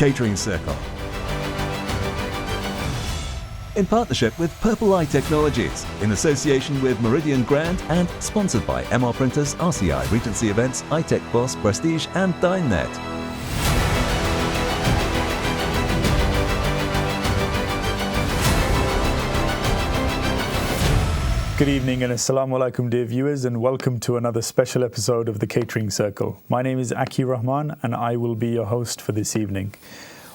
Catering Circle. In partnership with Purple Eye Technologies, in association with Meridian Grand and sponsored by MR Printers, RCI, Regency Events, iTech Boss, Prestige and DyneNet. Good evening and assalamu alaikum dear viewers, and welcome to another special episode of the Catering Circle. My name is Aki Rahman and I will be your host for this evening.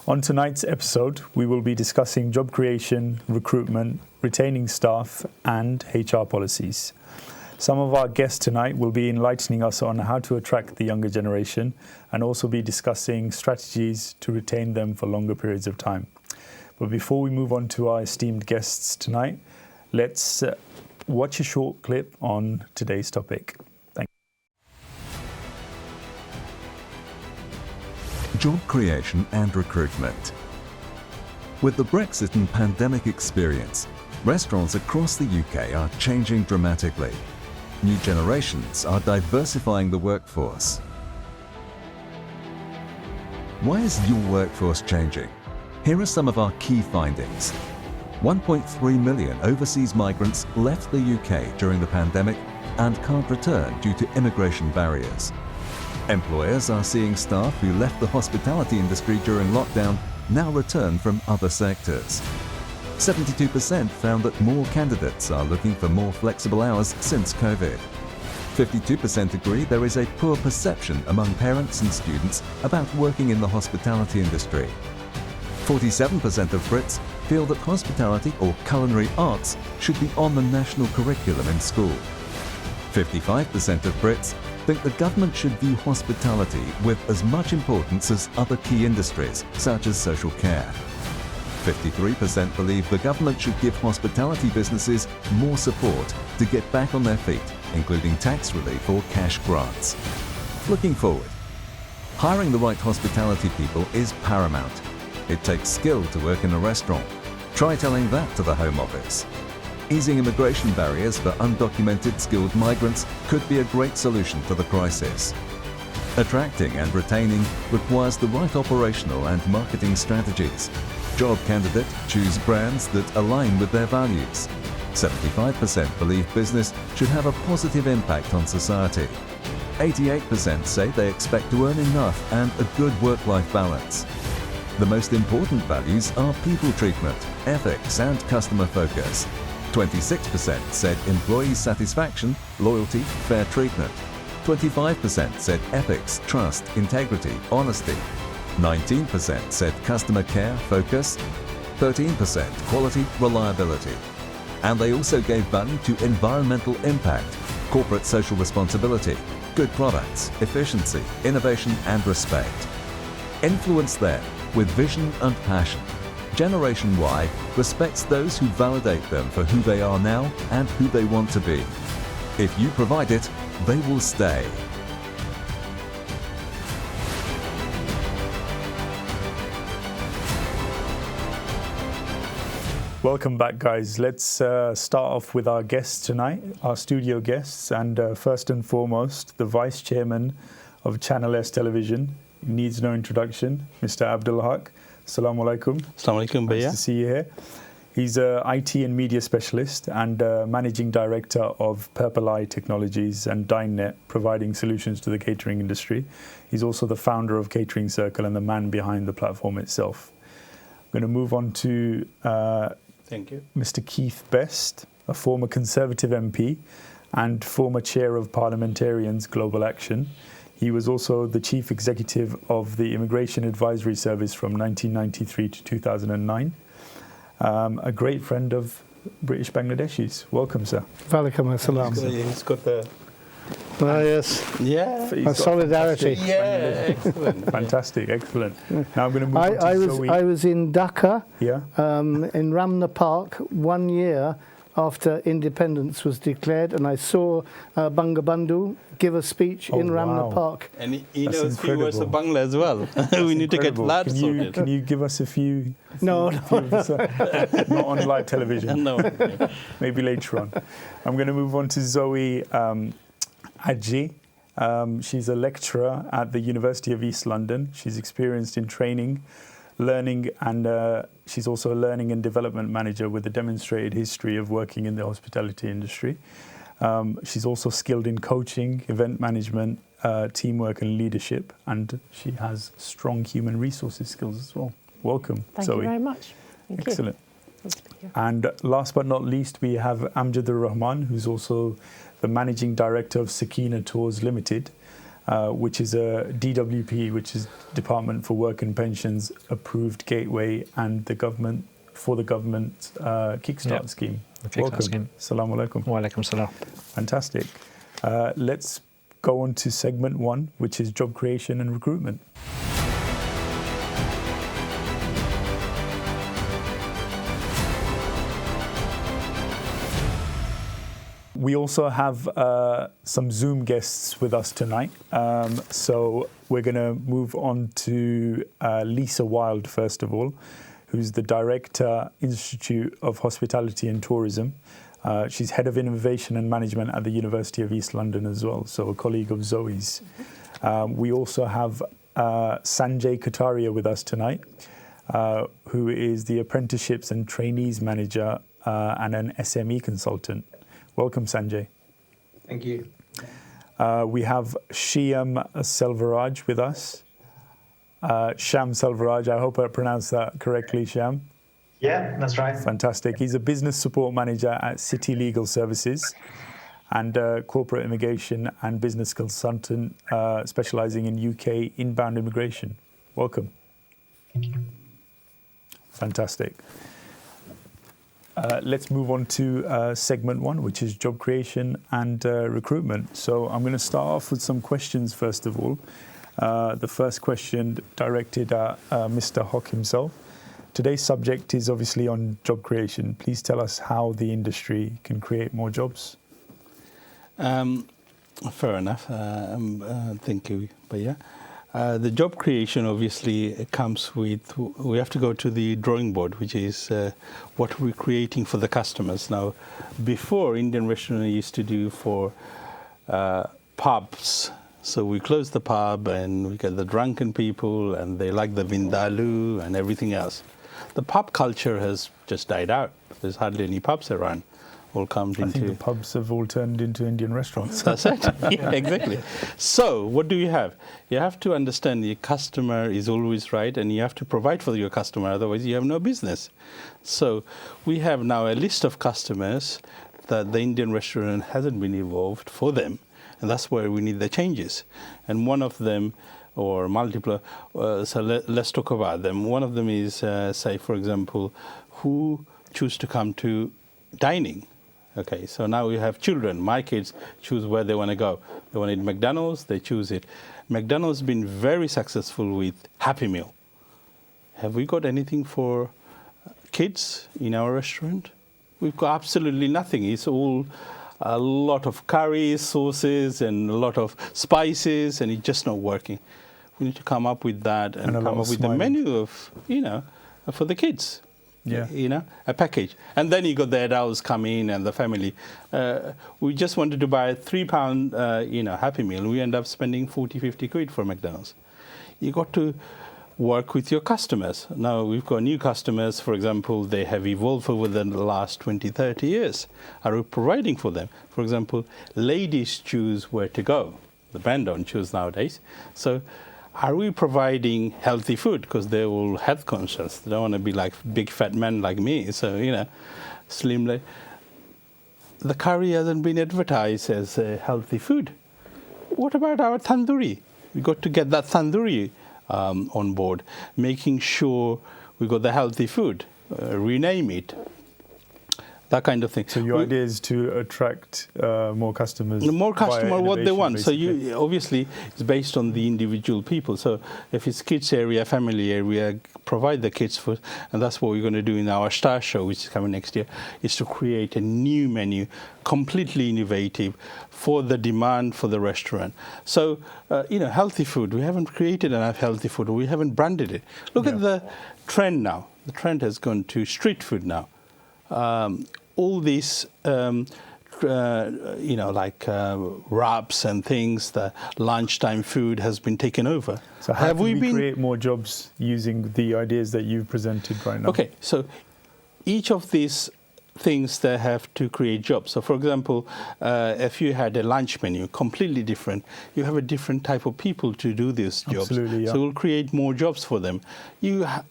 On tonight's episode, we will be discussing job creation, recruitment, retaining staff and HR policies. Some of our guests tonight will be enlightening us on how to attract the younger generation and also be discussing strategies to retain them for longer periods of time. But before we move on to our esteemed guests tonight, let's watch a short clip on today's topic. Thank you. Job creation and recruitment. With the Brexit and pandemic experience, restaurants across the UK are changing dramatically. New generations are diversifying the workforce. Why is your workforce changing? Here are some of our key findings. 1.3 million overseas migrants left the UK during the pandemic and can't return due to immigration barriers. Employers are seeing staff who left the hospitality industry during lockdown now return from other sectors. 72% found that more candidates are looking for more flexible hours since COVID. 52% agree there is a poor perception among parents and students about working in the hospitality industry. 47% of Brits feel that hospitality or culinary arts should be on the national curriculum in school. 55% of Brits think the government should view hospitality with as much importance as other key industries, such as social care. 53% believe the government should give hospitality businesses more support to get back on their feet, including tax relief or cash grants. Looking forward, hiring the right hospitality people is paramount. It takes skill to work in a restaurant. Try telling that to the Home Office. Easing immigration barriers for undocumented skilled migrants could be a great solution to the crisis. Attracting and retaining requires the right operational and marketing strategies. Job candidates choose brands that align with their values. 75% believe business should have a positive impact on society. 88% say they expect to earn enough and a good work-life balance. The most important values are people treatment, ethics and customer focus. 26% said employee satisfaction, loyalty, fair treatment. 25% said ethics, trust, integrity, honesty. 19% said customer care, focus. 13% quality, reliability. And they also gave value to environmental impact, corporate social responsibility, good products, efficiency, innovation and respect. Influence them with vision and passion. Generation Y respects those who validate them for who they are now and who they want to be. If you provide it, they will stay. Welcome back, guys. Let's start off with our guests tonight, our studio guests, and first and foremost, the Vice Chairman of Channel S Television. Needs no introduction, Mr. Abdul Haq. Assalamu alaikum. Assalamu alaikum, nice to see you here. He's a IT and media specialist and managing director of Purple Eye Technologies and DyneNet, providing solutions to the catering industry. He's also the founder of Catering Circle and the man behind the platform itself. I'm going to move on to Thank you. Mr. Keith Best, a former Conservative MP and former chair of Parliamentarians Global Action. He was also the chief executive of the Immigration Advisory Service from 1993 to 2009. A great friend of British Bangladeshis. Welcome, sir. Walaikum assalam. He's got the... yes. Yeah. Solidarity. Yeah, excellent. Fantastic, excellent. Now I'm going to move on to Zoe. I was in Dhaka, yeah. In Ramna Park, 1 year after independence was declared, and I saw Bangabandhu give a speech in Ramna Park. And he knows a few words of Bangla as well. We need to get that sorted. Can you give us a few? No. Not on live television. No. Maybe later on. I'm going to move on to Zoe Adji. She's a lecturer at the University of East London. She's experienced in training learning, and she's also a learning and development manager with a demonstrated history of working in the hospitality industry. She's also skilled in coaching, event management, teamwork and leadership, and she has strong human resources skills as well. Welcome, Thank Zoe. you very much. Thank Excellent. You. Nice to be here. And last but not least, we have Amjad Rahman, who's also the Managing Director of Sakina Tours Limited, which is a DWP, which is Department for Work and Pensions approved gateway, and the government Kickstarter scheme. Welcome. Scheme. Assalamu alaikum. Wa alaikum salam. Fantastic. Let's go on to segment 1, which is job creation and recruitment. We also have some Zoom guests with us tonight. So we're going to move on to Lisa Wild, first of all, who's the Director, Institute of Hospitality and Tourism. She's Head of Innovation and Management at the University of East London as well, so a colleague of Zoe's. We also have Sanjay Kataria with us tonight, who is the Apprenticeships and Trainees Manager and an SME consultant. Welcome, Sanjay. Thank you. We have Shyam Selvaraj with us. Shyam Selvaraj, I hope I pronounced that correctly, Shyam. Yeah, that's right. Fantastic. He's a business support manager at City Legal Services and corporate immigration and business consultant specializing in UK inbound immigration. Welcome. Thank you. Fantastic. Let's move on to segment 1, which is job creation and recruitment. So I'm going to start off with some questions first of all. The first question directed at Mr. Hock himself. Today's subject is obviously on job creation. Please tell us how the industry can create more jobs. Fair enough. Thank you. But yeah, the job creation obviously comes with, we have to go to the drawing board, which is what we're creating for the customers. Now, before, Indian restaurant used to do for pubs. So we close the pub and we get the drunken people and they like the vindaloo and everything else. The pub culture has just died out. There's hardly any pubs around. All come into. I think the pubs have all turned into Indian restaurants. That's it. Yeah, exactly. So what do you have? You have to understand your customer is always right, and you have to provide for your customer. Otherwise, you have no business. So we have now a list of customers that the Indian restaurant hasn't been evolved for them, and that's where we need the changes. And one of them, or multiple, so let's talk about them. One of them is, say, for example, who choose to come to dining. Okay, so now we have children. My kids choose where they want to go. They want to eat McDonald's, they choose it. McDonald's has been very successful with Happy Meal. Have we got anything for kids in our restaurant? We've got absolutely nothing. It's all a lot of curries, sauces, and a lot of spices, and it's just not working. We need to come up with that and come up with the menu of, for the kids. Yeah. A package. And then you got the adults come in and the family. We just wanted to buy a £3, Happy Meal. We end up spending 40, 50 quid for McDonald's. You got to work with your customers. Now, we've got new customers, for example, they have evolved over the last 20, 30 years. Are we providing for them? For example, ladies choose where to go. The men don't choose nowadays. So, are we providing healthy food? Because they're all health conscious. They don't want to be like big fat men like me. So, slim. The curry hasn't been advertised as healthy food. What about our tandoori? We got to get that tandoori on board, making sure we got the healthy food, rename it. That kind of thing. So your idea is to attract more customers. More customer what they want. Basically. So obviously it's based on the individual people. So if it's kids area, family area, provide the kids food, and that's what we're going to do in our Star Show, which is coming next year, is to create a new menu, completely innovative for the demand for the restaurant. So healthy food. We haven't created enough healthy food. We haven't branded it. Look at the trend now. The trend has gone to street food now. All these like wraps and things, the lunchtime food has been taken over. So how can we create more jobs using the ideas that you've presented right now? Okay, so each of these things that have to create jobs. So, for example, if you had a lunch menu, completely different, you have a different type of people to do these jobs. Absolutely, yeah. So, we'll create more jobs for them. Just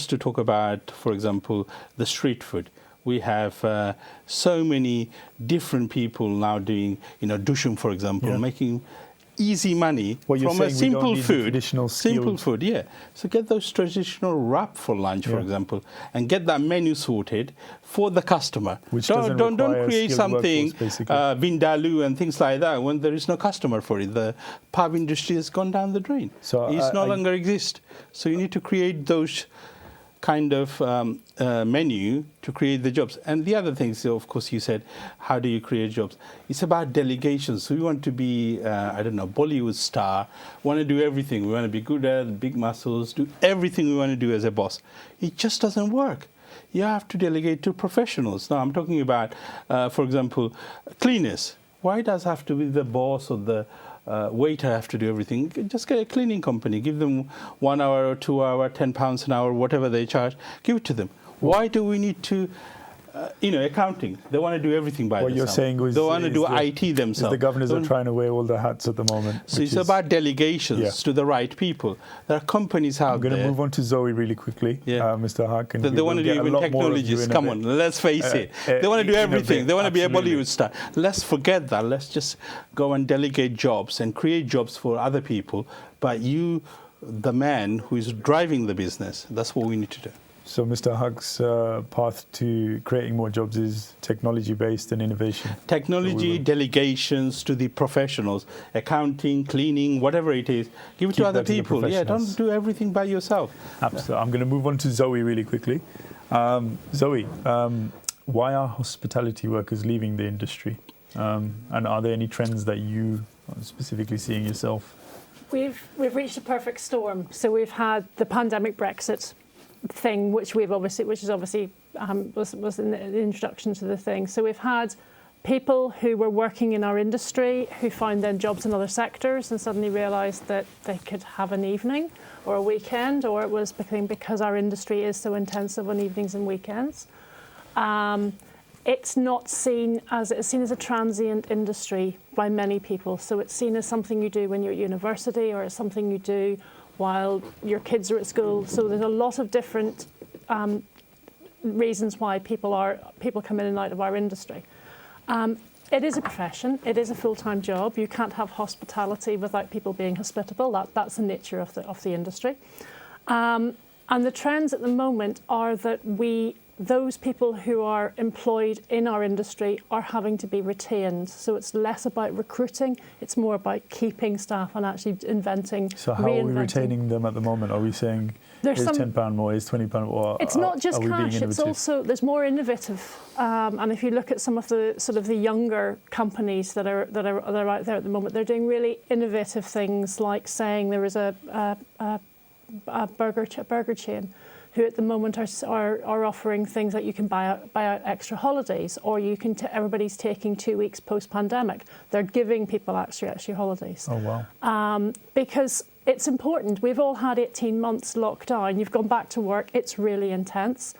to talk about, for example, the street food. We have so many different people now doing, dushum, for example, making easy money from a simple food. Simple food, yeah. So get those traditional wrap for lunch, for example, and get that menu sorted for the customer. Which don't create something vindaloo and things like that when there is no customer for it. The pub industry has gone down the drain. So it's no longer exist. So you need to create those kind of menu to create the jobs. And the other things, of course, you said, how do you create jobs? It's about delegation. So we want to be, Bollywood star, want to do everything. We want to be good at big muscles, do everything we want to do as a boss. It just doesn't work. You have to delegate to professionals. Now, I'm talking about, for example, cleaners. Why does it have to be the boss or the waiter have to do everything? Just get a cleaning company, give them 1 hour or 2 hour, £10 an hour, whatever they charge, give it to them. Why do we need to, accounting? They want to do everything by themselves. What you're saying is they want to do IT themselves. The governors are trying to wear all the hats at the moment. So it's about delegations to the right people. There are companies out there. I'm going to move on to Zoe really quickly, Mr. Haq. They want to do even technologies. Come on, let's face it. They want to do everything. They want to be a Bollywood star. Let's forget that. Let's just go and delegate jobs and create jobs for other people. But you, the man who is driving the business, that's what we need to do. So Mr. Haq's path to creating more jobs is technology-based and innovation. Technology, delegations to the professionals, accounting, cleaning, whatever it is. Give it to other people. Yeah, don't do everything by yourself. Absolutely. I'm going to move on to Zoe really quickly. Zoe, why are hospitality workers leaving the industry? And are there any trends that you are specifically seeing yourself? We've reached a perfect storm. So we've had the pandemic Brexit thing, which was in the introduction to the thing. So we've had people who were working in our industry who found then jobs in other sectors and suddenly realised that they could have an evening or a weekend, or it was because our industry is so intensive on evenings and weekends. It's seen as a transient industry by many people. So it's seen as something you do when you're at university, or it's something you do while your kids are at school. So there's a lot of different reasons why people come in and out of our industry. It is a profession. It is a full-time job. You can't have hospitality without people being hospitable. That's the nature of the industry. And the trends at the moment are that those people who are employed in our industry are having to be retained. So it's less about recruiting, it's more about keeping staff and actually inventing, So how are we retaining them at the moment? Are we saying, here's £10 more, here's £20 more? It's not just cash, it's also, there's more innovative. And if you look at some of the sort of the younger companies that are out there at the moment, they're doing really innovative things, like saying there is a burger chain who at the moment are offering things like you can buy out extra holidays, or you can everybody's taking 2 weeks post-pandemic. They're giving people extra holidays. Oh, wow. Because it's important. We've all had 18 months lockdown. You've gone back to work. It's really intense.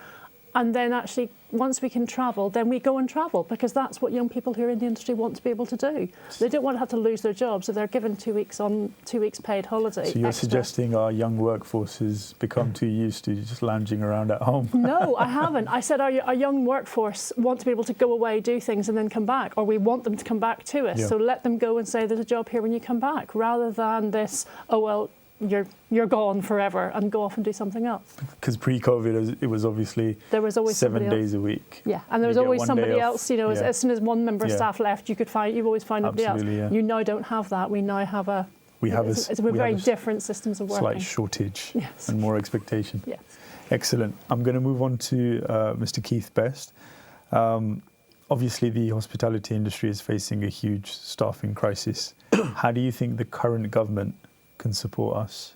And then actually, once we can travel, then we go and travel, because that's what young people who are in the industry want to be able to do. They don't want to have to lose their jobs, so they're given 2 weeks on, 2 weeks paid holiday. So you're suggesting our young workforce has become too used to just lounging around at home? No, I haven't. I said our young workforce want to be able to go away, do things, and then come back, or we want them to come back to us. Yeah. So let them go and say there's a job here when you come back, rather than this, oh, well, you're gone forever, and go off and do something else. Because pre-COVID, it was obviously there was always 7 days a week. Yeah, and there was always somebody else. As soon as one member of staff left, you've always found nobody else. Yeah. You now don't have that. We now have it's very different systems of working. Slight shortage and more expectation. Yes. Excellent. I'm going to move on to Mr. Keith Best. Obviously, the hospitality industry is facing a huge staffing crisis. How do you think the current government can support us?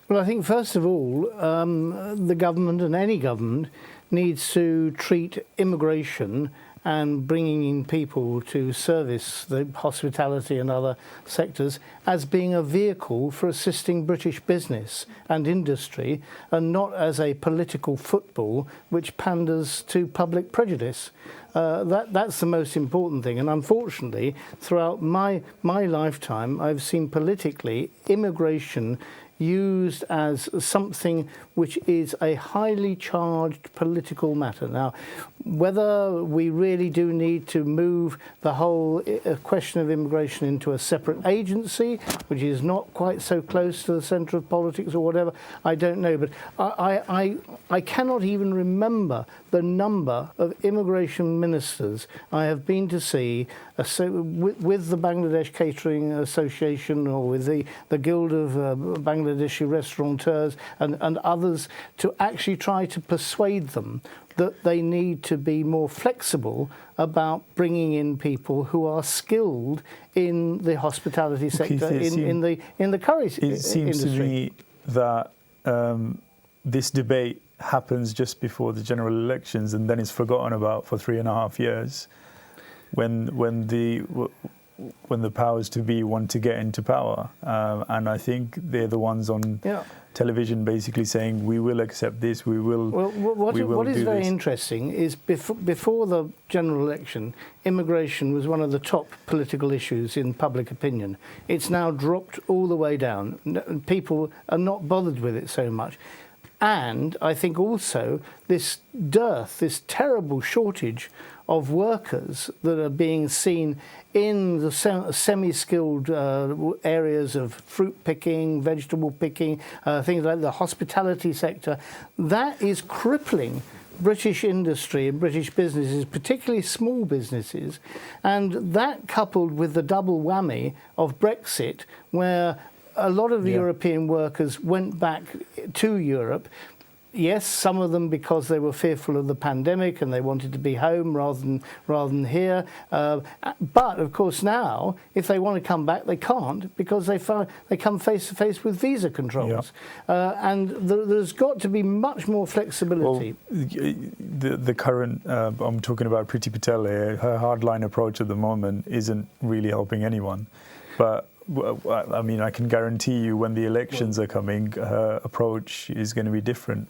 Well, I think first of all, the government, and any government, needs to treat immigration and bringing in people to service the hospitality and other sectors as being a vehicle for assisting British business and industry, and not as a political football which panders to public prejudice. That's the most important thing. And unfortunately, throughout my lifetime, I've seen politically immigration used as something which is a highly charged political matter. Now, whether we really do need to move the whole question of immigration into a separate agency, which is not quite so close to the centre of politics or whatever, I don't know. But I cannot even remember the number of immigration ministers I have been to see with the Bangladesh Catering Association or with the Guild of Bangladeshi Restaurateurs and others, to actually try to persuade them that they need to be more flexible about bringing in people who are skilled in the hospitality sector, in the curry industry. It seems to me that this debate happens just before the general elections, and then it's forgotten about for 3.5 years, when the powers to be want to get into power, and I think they're the ones on television basically saying we will accept this, we will. Well, what is very interesting is before the general election, immigration was one of the top political issues in public opinion. It's now dropped all the way down. People are not bothered with it so much. And I think also this dearth, this terrible shortage of workers that are being seen in the semi-skilled areas of fruit picking, vegetable picking, things like the hospitality sector, that is crippling British industry and British businesses, particularly small businesses. And that coupled with the double whammy of Brexit, where a lot of the European workers went back to Europe. Yes, some of them because they were fearful of the pandemic and they wanted to be home rather than here. But of course now, if they want to come back, they can't because they come face to face with visa controls. And there's got to be much more flexibility. Well, the current, I'm talking about Priti Patel here, her hardline approach at the moment isn't really helping anyone. But I mean, I can guarantee you when the elections are coming, her approach is going to be different.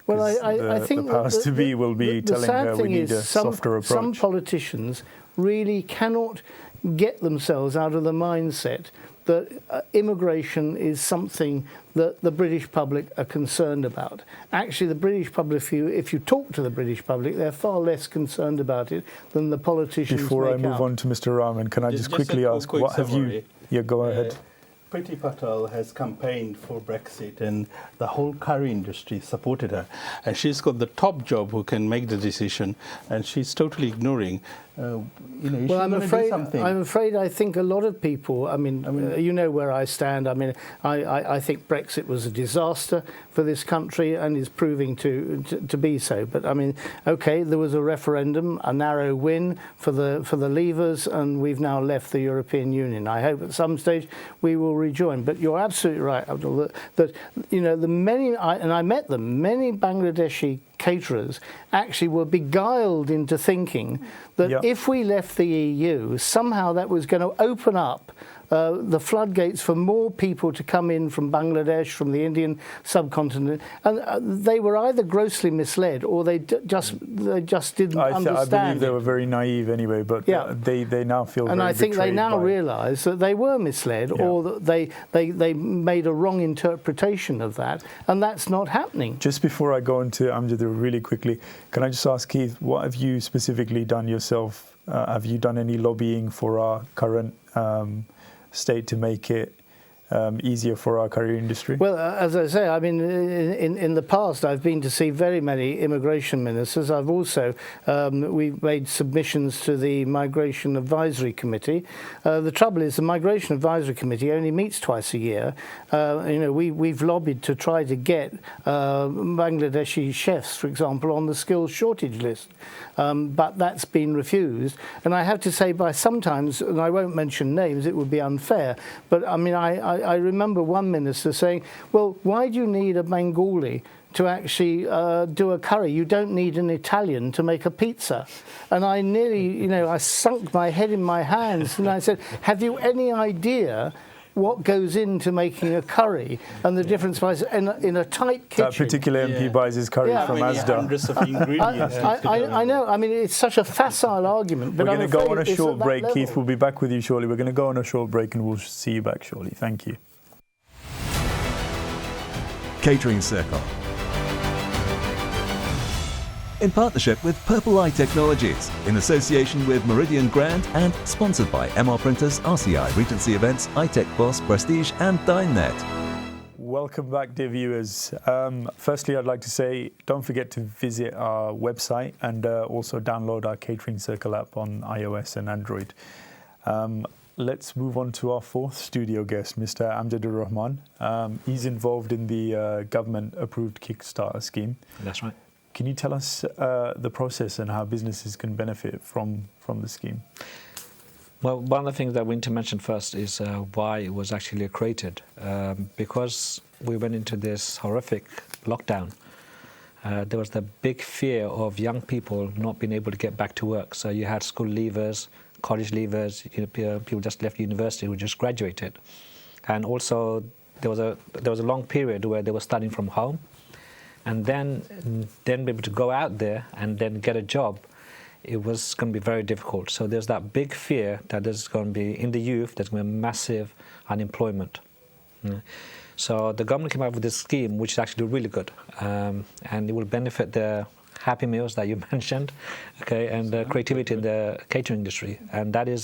Well, I think the powers to be will be telling her we need a softer approach. Some politicians really cannot get themselves out of the mindset that immigration is something that the British public are concerned about. Actually, the British public, if you talk to the British public, they're far less concerned about it than the politicians Before I move on to Mr. Rahman, can I just quickly ask, what have you... Yeah, go ahead. Priti Patel has campaigned for Brexit and the whole curry industry supported her. And she's got the top job who can make the decision, and she's totally ignoring, well, I'm afraid I think a lot of people, I mean you know where I stand. I mean, I think Brexit was a disaster for this country and is proving to be so. But I mean, okay, there was a referendum, a narrow win for the Leavers, and we've now left the European Union. I hope at some stage we will rejoin. But you're absolutely right, Abdul, that you know I met them, many Bangladeshi caterers actually were beguiled into thinking that if we left the EU, somehow that was going to open up the floodgates for more people to come in from Bangladesh, from the Indian subcontinent, and they were either grossly misled or they just didn't understand. I believe they were very naive anyway, but they now feel and very I think they now by... realise that they were misled or that they made a wrong interpretation of that, and that's not happening. Just before I go into Amjad really quickly, can I just ask Keith, what have you specifically done yourself? Have you done any lobbying for our current state to make it easier for our curry industry? Well, as I say, I mean, in the past, I've been to see very many immigration ministers. I've also, we've made submissions to the Migration Advisory Committee. The trouble is the Migration Advisory Committee only meets twice a year. You know, we've lobbied to try to get Bangladeshi chefs, for example, on the skills shortage list. But that's been refused. And I have to say, by sometimes, and I won't mention names, it would be unfair, but I mean, I remember one minister saying, well, why do you need a Bengali to actually do a curry? You don't need an Italian to make a pizza. And I nearly, I sunk my head in my hands and I said, have you any idea what goes into making a curry and the difference in a tight kitchen? That particular MP buys his curry from Asda. Hundreds of ingredients. I know. I mean, it's such a facile argument. But We're going to go on a short break. Keith, we'll be back with you shortly. We're going to go on a short break and we'll see you back shortly. Thank you. Catering Circle. In partnership with Purple Eye Technologies, in association with Meridian Grand and sponsored by MR Printers, RCI, Regency Events, iTech Boss, Prestige and DineNet. Welcome back, dear viewers. Firstly, I'd like to say don't forget to visit our website and also download our Catering Circle app on iOS and Android. Let's move on to our fourth studio guest, Mr. Amjadur Rahman. He's involved in the government-approved Kickstarter scheme. That's right. Can you tell us the process and how businesses can benefit from the scheme? Well, one of the things that we need to mention first is why it was actually created. Because we went into this horrific lockdown, there was the big fear of young people not being able to get back to work. So you had school leavers, college leavers, people just left university who just graduated. And also there was a long period where they were studying from home. And then be able to go out there and then get a job, it was going to be very difficult. So there's that big fear that there's going to be, in the youth, there's going to be massive unemployment. So the government came up with this scheme, which is actually really good. And it will benefit the Happy Meals that you mentioned, okay, and the creativity in the catering industry. And that is,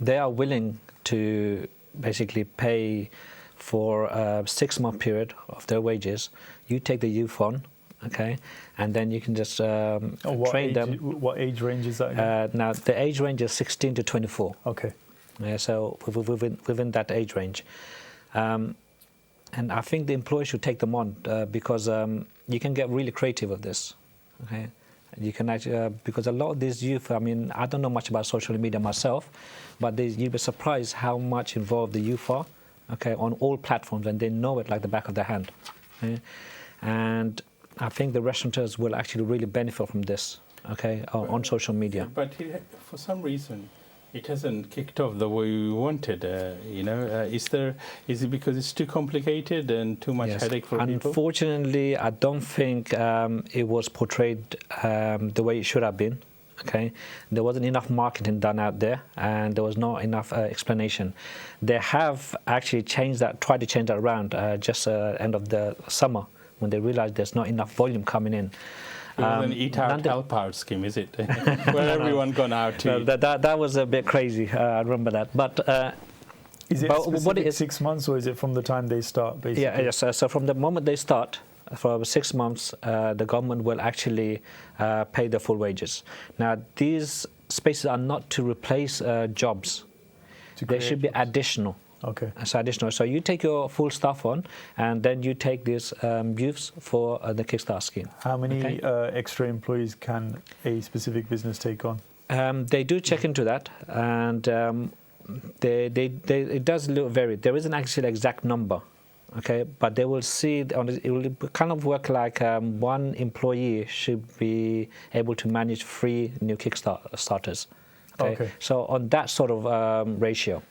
they are willing to basically pay for a 6-month period of their wages. You take the youth on, okay, and then you can just train them. What age range is that again? Now, the age range is 16 to 24. Okay. So within that age range. And I think the employer should take them on because you can get really creative with this, okay? You can actually, because a lot of these youth, I mean, I don't know much about social media myself, but you'll be surprised how much involved the youth are, okay, on all platforms, and they know it like the back of their hand. Okay? And I think the restaurateurs will actually really benefit from this, okay, on social media. But for some reason, it hasn't kicked off the way we wanted. Is it because it's too complicated and too much headache for people? Unfortunately, I don't think it was portrayed the way it should have been. Okay, there wasn't enough marketing done out there, and there was not enough explanation. They have actually tried to change that around just end of the summer when they realized there's not enough volume coming in. It was an eat out, help out scheme, is it? Where everyone gone out to eat. That was a bit crazy. I remember that. But is it specific 6 months, or is it from the time they start, basically? Yeah, yes. So from the moment they start, for 6 months, the government will actually pay the full wages. Now, these spaces are not to replace jobs. They should be additional. Okay. So additional. So you take your full staff on, and then you take these youths for the Kickstarter scheme. How many extra employees can a specific business take on? They do check into that, and it does vary. There isn't actually an exact number. Okay, but they will see it will kind of work like one employee should be able to manage 3 new Kickstarters. Okay, so on that sort of ratio.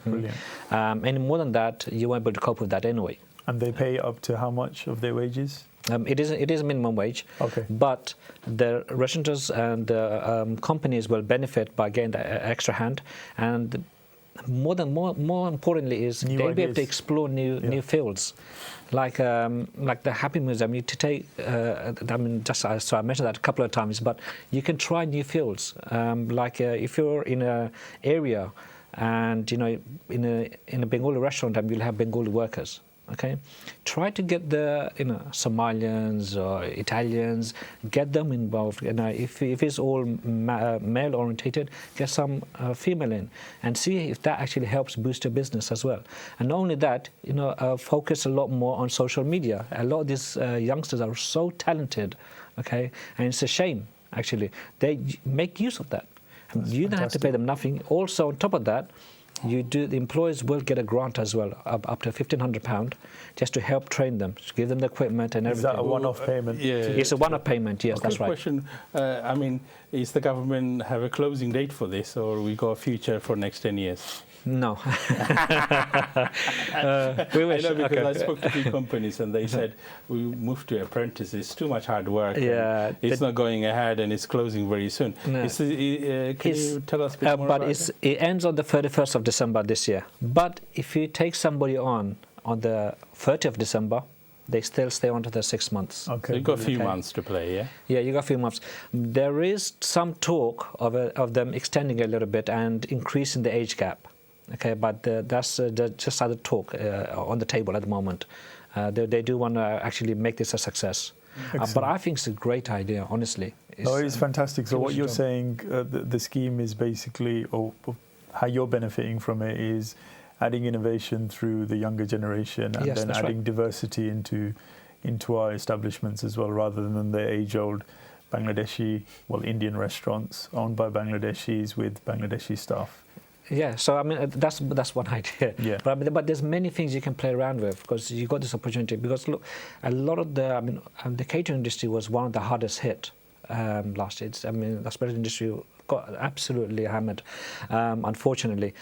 Brilliant. Any more than that, you won't be able to cope with that anyway. And they pay up to how much of their wages? It is minimum wage. Okay. But the restaurateurs and the companies will benefit by getting that extra hand, and more importantly is they'll be able to explore new fields, like the Happy Meals. I mean, to take so I mentioned that a couple of times, but you can try new fields. If you're in an area, and in a Bengali restaurant, you'll have Bengali workers. Okay, try to get the Somalians or Italians, get them involved. If it's all male orientated, get some female in, and see if that actually helps boost your business as well. And not only that, focus a lot more on social media. A lot of these youngsters are so talented, okay, and it's a shame actually. They make use of that. You don't have to pay them nothing. Also, on top of that, the employers will get a grant as well, up to £1,500, just to help train them, to give them the equipment and everything. Is that a one-off payment? Yeah. It's a one-off payment, yes, that's right. Question, I mean, is the government have a closing date for this, or we got a future for next 10 years? No. We wish. I know, because I spoke to a few companies and they said, we moved to apprentices, it's too much hard work. Yeah. It's not going ahead and it's closing very soon. No. Can you tell us a bit more but about it? It ends on the 31st of December this year. But if you take somebody on the 30th of December, they still stay on to the 6 months. Okay. So you've got a few months to play, yeah? Yeah, you got a few months. There is some talk of them extending a little bit and increasing the age gap. Okay, but that's just other talk on the table at the moment. They do want to actually make this a success. But I think it's a great idea, honestly. No, it is fantastic. So what you're saying, the scheme is basically, or how you're benefiting from it is adding innovation through the younger generation, and then adding diversity into our establishments as well, rather than the age-old Bangladeshi, Indian restaurants owned by Bangladeshis with Bangladeshi staff. Yeah, so I mean that's one idea. Yeah. But there's many things you can play around with, because you got this opportunity. Because look, a lot of the the catering industry was one of the hardest hit last year. The hospitality industry got absolutely hammered, unfortunately.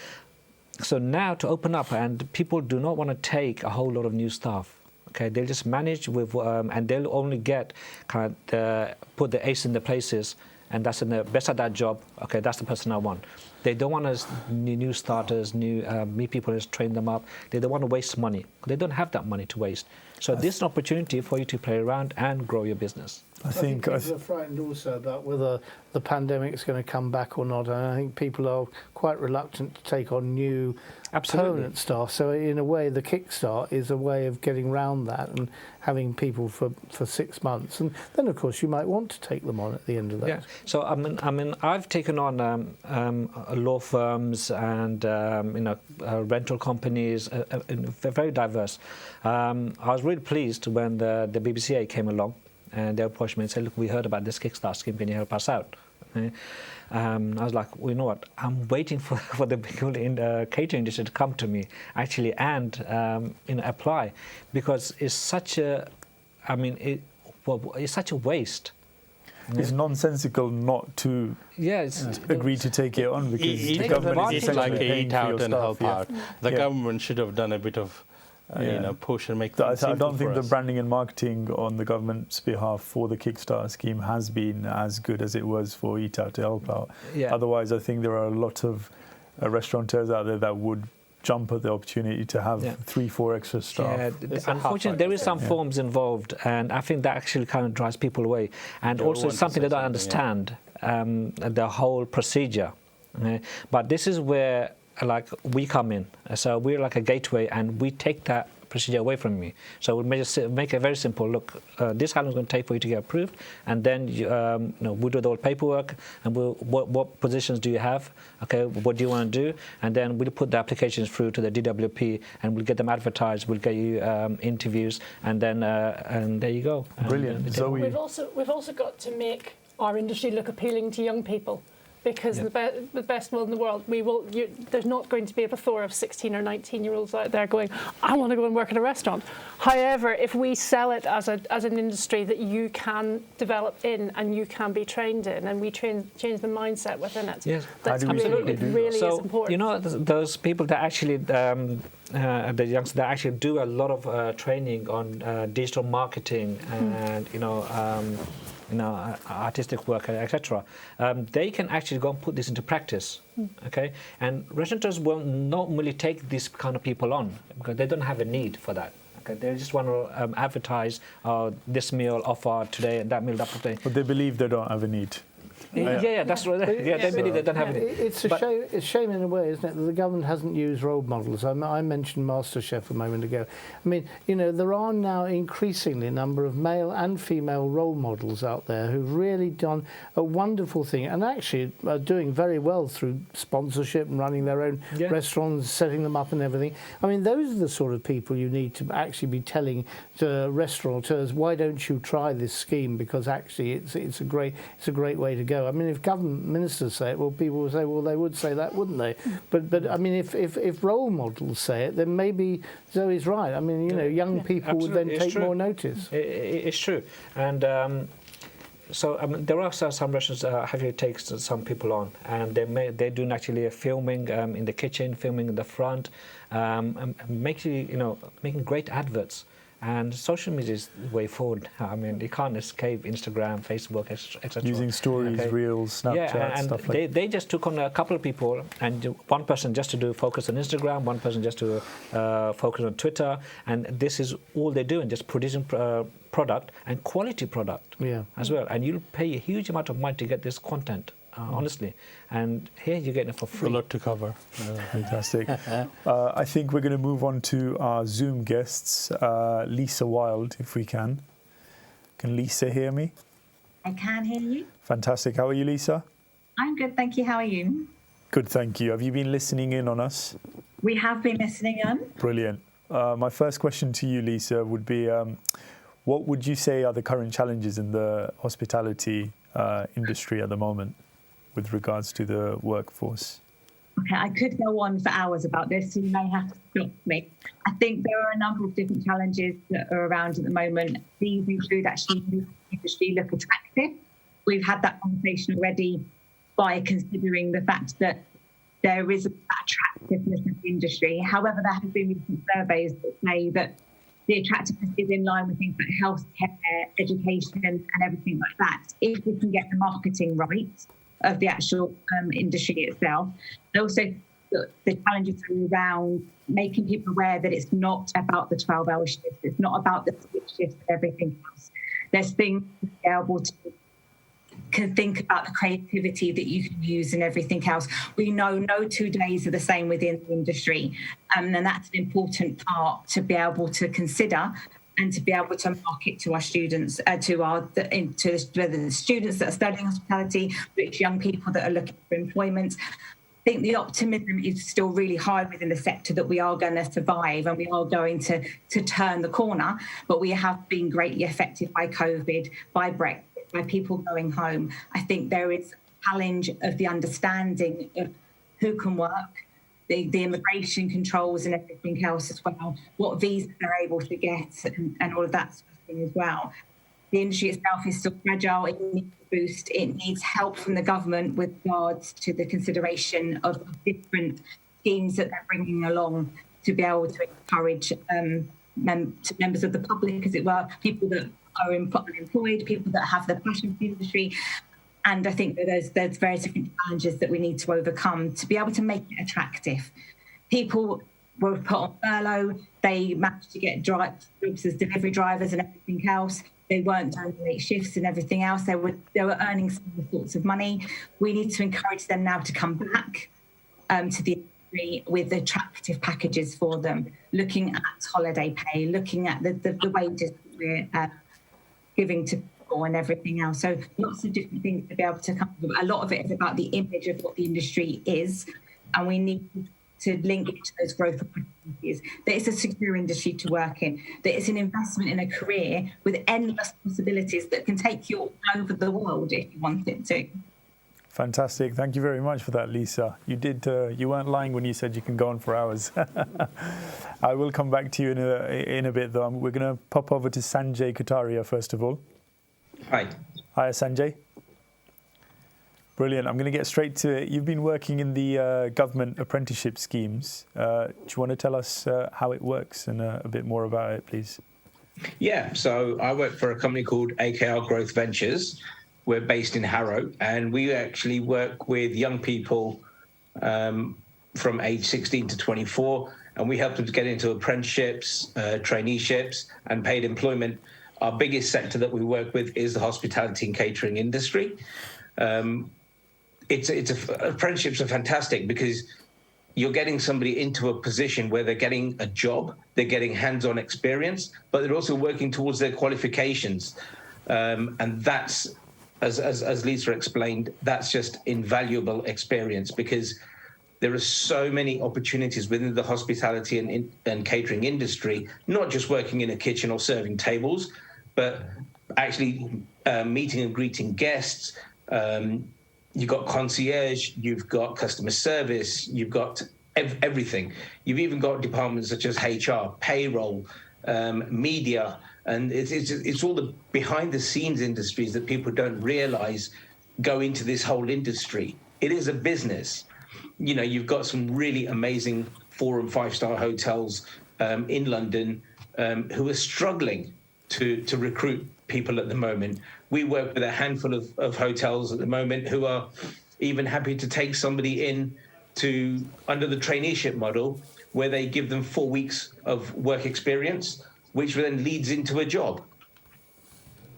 So now to open up, and people do not want to take a whole lot of new staff. Okay, they'll just manage with, and they'll only get put the ace in the places. And that's the best at that job. Okay, that's the person I want. They don't want us new starters, new people, just train them up. They don't want to waste money. They don't have that money to waste. So this is an opportunity for you to play around and grow your business. I think people are frightened also about whether the pandemic is going to come back or not. And I think people are quite reluctant to take on new permanent staff. So in a way, the Kickstart is a way of getting around that and having people for 6 months. And then, of course, you might want to take them on at the end of that. Yeah. So I mean, I've taken on law firms and rental companies, very diverse. I was really pleased when the BBCA came along. And they approached me and said, look, we heard about this Kickstart scheme, can you help us out? I was like, well, you know what, I'm waiting for the people in the catering industry to come to me, actually, and apply, because it's such a, it's such a waste. It's nonsensical not to agree to take it on, because the government is like paying eat for out your and staff. help out. The government should have done a bit of push and make things I don't think for the us. branding and marketing on the government's behalf for the Kickstarter scheme has been as good as it was for Eat Out to Help Out. Yeah. Otherwise, I think there are a lot of restaurateurs out there that would jump at the opportunity to have 3-4 extra staff. Yeah, unfortunately, there is some forms involved, and I think that actually kind of drives people away. And also something they don't understand, the whole procedure. But this is where we come in. So we're like a gateway, and we take that procedure away from you. So we'll just make it very simple. Look, this is how long it's going to take for you to get approved, and then we'll do the whole paperwork, and what positions do you have? Okay, what do you want to do? And then we'll put the applications through to the DWP, and we'll get them advertised. We'll get you interviews, and then and there you go. Brilliant. Zoe. We've also got to make our industry look appealing to young people. Because the best will in the world, there's not going to be a plethora of 16 or 19-year-olds out there going, I want to go and work at a restaurant. However, if we sell it as an industry that you can develop in and you can be trained in, and we change the mindset within it, that's really is important. You know, those people that actually, the youngsters that actually do a lot of training on digital marketing and artistic work, etc. They can actually go and put this into practice, okay? And restaurateurs will not really take these kind of people on because they don't have a need for that. Okay? They just want to advertise this meal offer today and that meal offer today. But they believe they don't have a need. Yeah, that's right. They believe they don't have it. It's a shame in a way, isn't it, that the government hasn't used role models. I mentioned MasterChef a moment ago. I mean, there are now increasingly a number of male and female role models out there who've really done a wonderful thing and actually are doing very well through sponsorship and running their own restaurants, setting them up and everything. I mean, those are the sort of people you need to actually be telling to restaurateurs, why don't you try this scheme, because actually it's a great way to go. I mean, if government ministers say it, well, people will say, well, they would say that, wouldn't they? But I mean, if role models say it, then maybe Zoe's right. I mean, young people would then take more notice. It's true. And so there are some restaurants have to take some people on, and they're doing actually a filming in the kitchen, filming in the front, and making great adverts. And social media is the way forward. I mean, you can't escape Instagram, Facebook, etc. Using stories, reels, Snapchat, and stuff like that. They just took on a couple of people, and one person just to focus on Instagram, one person just to focus on Twitter, and this is all they're doing, just producing product and quality product as well. And you'll pay a huge amount of money to get this content. Honestly, and here you're getting it for free. A lot to cover. Fantastic. I think we're going to move on to our Zoom guests, Lisa Wild, if we can. Can Lisa hear me? I can hear you. Fantastic. How are you, Lisa? I'm good, thank you. How are you? Good, thank you. Have you been listening in on us? We have been listening in. Brilliant. My first question to you, Lisa, would be what would you say are the current challenges in the hospitality industry at the moment with regards to the workforce? Okay, I could go on for hours about this, so you may have to stop me. I think there are a number of different challenges that are around at the moment. These include actually making the industry look attractive. We've had that conversation already by considering the fact that there is attractiveness of the industry. However, there have been recent surveys that say that the attractiveness is in line with things like healthcare, education, and everything like that. If we can get the marketing right of the actual industry itself. And also, the challenges are around making people aware that it's not about the 12-hour shift. It's not about the switch shift and everything else. There's things to be able to can think about the creativity that you can use and everything else. We know no 2 days are the same within the industry, and that's an important part to be able to consider and to be able to market to our students, whether the students that are studying hospitality, which young people that are looking for employment. I think the optimism is still really high within the sector that we are going to survive and we are going to turn the corner, but we have been greatly affected by COVID, by Brexit, by people going home. I think there is a challenge of the understanding of who can work, the immigration controls and everything else as well, what visas they're able to get and all of that sort of thing as well. The industry itself is still fragile. It needs a boost. It needs help from the government with regards to the consideration of different schemes that they're bringing along to be able to encourage members of the public, as it were, people that are unemployed, people that have the passion for the industry. And I think that there's various different challenges that we need to overcome to be able to make it attractive. People were put on furlough. They managed to get jobs as delivery drivers and everything else. They weren't doing late shifts and everything else. They were earning some sorts of money. We need to encourage them now to come back to the industry with attractive packages for them, looking at holiday pay, looking at the wages that we're giving to people and everything else. So lots of different things to be able to come. A lot of it is about the image of what the industry is, and we need to link it to those growth opportunities, that it's a secure industry to work in, that it's an investment in a career with endless possibilities that can take you all over the world if you want it to. Fantastic. Thank you very much for that, Lisa. You weren't lying when you said you can go on for hours. I will come back to you in a bit, though. We're going to pop over to Sanjay Kataria first of all. Hi. Hi, Sanjay. Brilliant. I'm going to get straight to it. You've been working in the government apprenticeship schemes. Do you want to tell us how it works and a bit more about it, please? Yeah, so I work for a company called AKR Growth Ventures. We're based in Harrow, and we actually work with young people from age 16 to 24, and we help them to get into apprenticeships, traineeships, and paid employment. Our biggest sector that we work with is the hospitality and catering industry. Apprenticeships are fantastic because you're getting somebody into a position where they're getting a job, they're getting hands-on experience, but they're also working towards their qualifications. And that's, as Lisa explained, that's just invaluable experience because there are so many opportunities within the hospitality and catering industry, not just working in a kitchen or serving tables, but actually meeting and greeting guests, You've got concierge, you've got customer service, you've got everything. You've even got departments such as HR, payroll, media, and it's all the behind the scenes industries that people don't realize go into this whole industry. It is a business. You know, you've got some really amazing 4- and 5-star hotels in London who are struggling to recruit people at the moment. We work with a handful of hotels at the moment who are even happy to take somebody in to under the traineeship model, where they give them 4 weeks of work experience, which then leads into a job.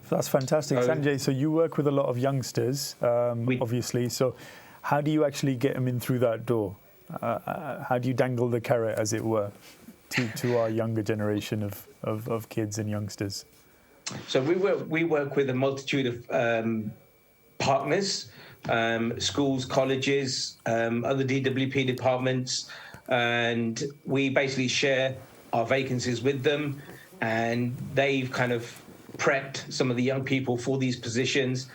That's fantastic. Sanjay, so you work with a lot of youngsters, obviously. So how do you actually get them in through that door? How do you dangle the carrot, as it were, to our younger generation of kids and youngsters? So we work with a multitude of partners, schools, colleges, other DWP departments, and we basically share our vacancies with them, and they've kind of prepped some of the young people for these positions.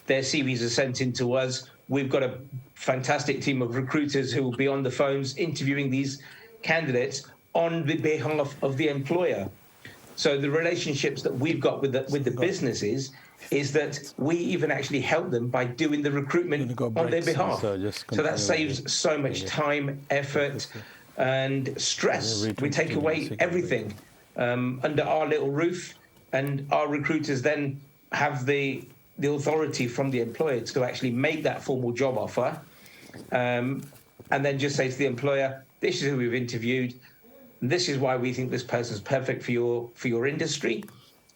Their CVs are sent in to us. We've got a fantastic team of recruiters who will be on the phones interviewing these candidates on the behalf of the employer. So the relationships that we've got with the businesses is that we even actually help them by doing the recruitment on their behalf. So that saves so much time, effort, and stress. We take away everything under our little roof, and our recruiters then have the authority from the employer to actually make that formal job offer, and then just say to the employer, this is who we've interviewed, this is why we think this person's perfect for your industry.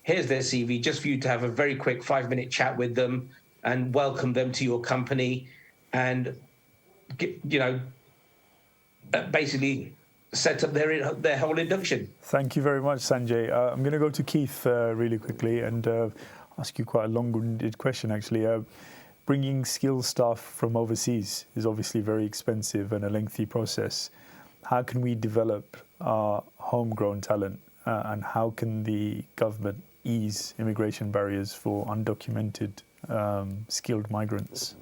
Here's their CV, just for you to have a very quick 5-minute chat with them and welcome them to your company, and basically set up their whole induction. Thank you very much, Sanjay. I'm going to go to Keith really quickly and ask you quite a long-winded question, actually. Bringing skilled staff from overseas is obviously very expensive and a lengthy process. How can we develop our homegrown talent, and how can the government ease immigration barriers for undocumented skilled migrants?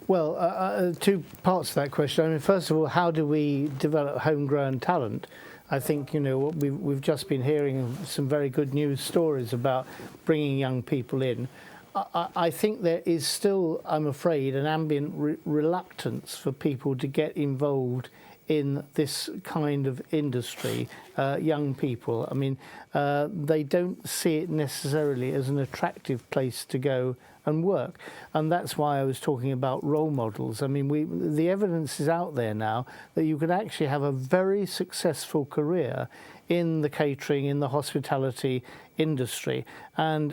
Well, two parts to that question. I mean, first of all, how do we develop homegrown talent? I think, what we've just been hearing some very good news stories about bringing young people in. I think there is still, I'm afraid, an ambient reluctance for people to get involved in this kind of industry, young people. I mean, they don't see it necessarily as an attractive place to go and work. And that's why I was talking about role models. I mean, the evidence is out there now that you can actually have a very successful career in the catering, in the hospitality industry. And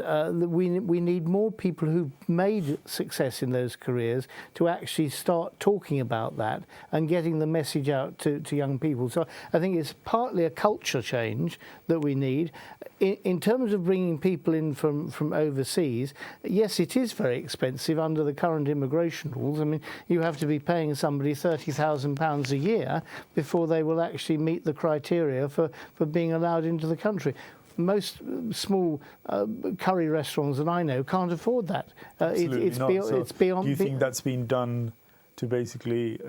we need more people who've made success in those careers to actually start talking about that and getting the message out to young people. So I think it's partly a culture change that we need. In terms of bringing people in from overseas, yes, it is very expensive under the current immigration rules. I mean, you have to be paying somebody £30,000 a year before they will actually meet the criteria for being allowed into the country. Most small curry restaurants that I know can't afford that. It's beyond. Do you think that's been done to basically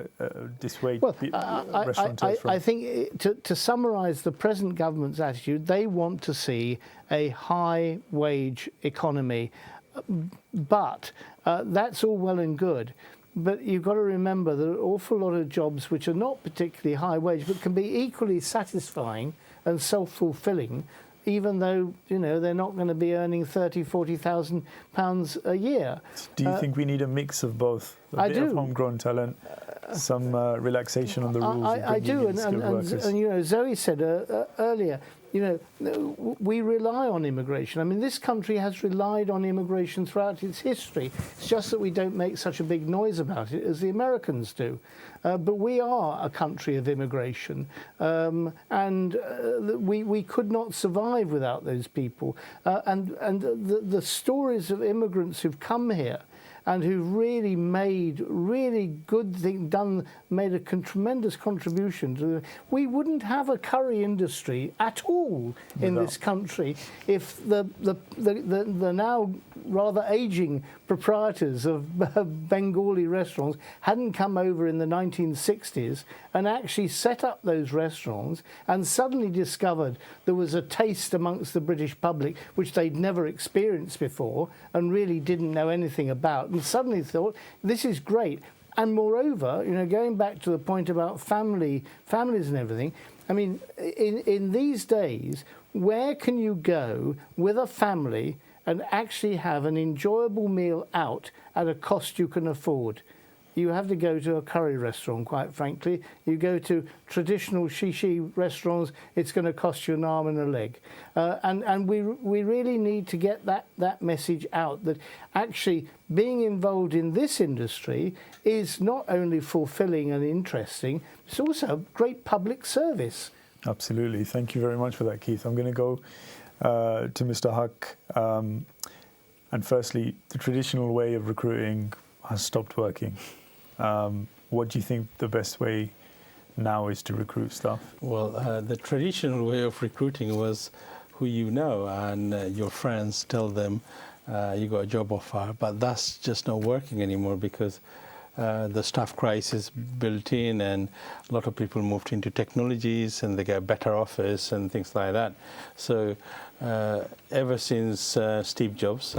dissuade restaurateurs from? I think to summarise the present government's attitude, they want to see a high wage economy, but that's all well and good. But you've got to remember there are an awful lot of jobs which are not particularly high wage, but can be equally satisfying and self-fulfilling, even though they're not going to be earning £30,000-40,000 a year. Do you think we need a mix of both? A bit of homegrown talent, some relaxation on the rules. I do, and Zoe said earlier, we rely on immigration. I mean, this country has relied on immigration throughout its history. It's just that we don't make such a big noise about it as the Americans do. But we are a country of immigration, and we could not survive without those people. And the stories of immigrants who've come here and who really made really good thing made a tremendous contribution to we wouldn't have a curry industry at all in this country if the now rather aging proprietors of Bengali restaurants hadn't come over in the 1960s and actually set up those restaurants and suddenly discovered there was a taste amongst the British public which they'd never experienced before and really didn't know anything about, and suddenly thought, this is great. And moreover, you know, going back to the point about families and everything, I mean, in these days, where can you go with a family and actually have an enjoyable meal out at a cost you can afford? You have to go to a curry restaurant, quite frankly. You go to traditional shishi restaurants, it's going to cost you an arm and a leg. And we really need to get that message out, that actually being involved in this industry is not only fulfilling and interesting, it's also a great public service. Absolutely. Thank you very much for that, Keith. I'm going to go to Mr. Huck. And firstly, the traditional way of recruiting has stopped working. What do you think the best way now is to recruit staff? Well, the traditional way of recruiting was who you know, and your friends tell them you got a job offer, but that's just not working anymore because the staff crisis built in, and a lot of people moved into technologies and they get better offers and things like that. So ever since Steve Jobs,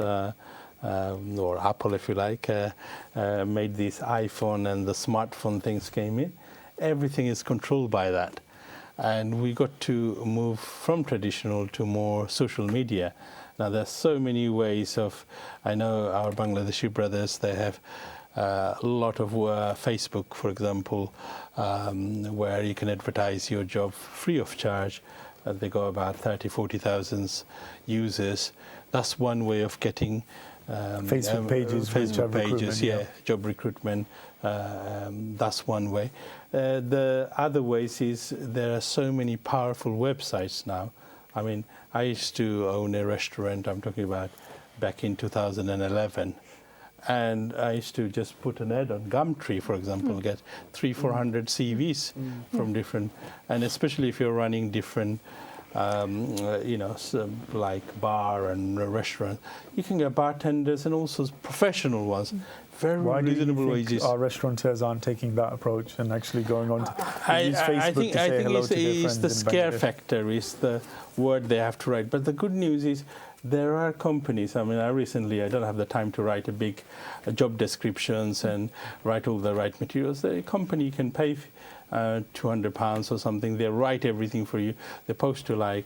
or Apple, if you like, made this iPhone and the smartphone things came in, everything is controlled by that. And we got to move from traditional to more social media. Now, there's so many ways of, I know our Bangladeshi brothers, they have a lot of Facebook, for example, where you can advertise your job free of charge. They got about 40,000 users. That's one way of getting Facebook pages, job recruitment. That's one way. The other ways is there are so many powerful websites now. I mean, I used to own a restaurant, I'm talking about back in 2011. And I used to just put an ad on Gumtree, for example, get 300-400 CVs from different, and especially if you're running different, like bar and restaurant, you can get bartenders and also professional ones, very reasonable wages. Our restaurateurs aren't taking that approach and actually going on to use Facebook to say hello to their friends. The scare factor is the word they have to write. But the good news is there are companies. I mean, I don't have the time to write a big job descriptions and write all the right materials. The company can pay £200 or something. They write everything for you. They post to like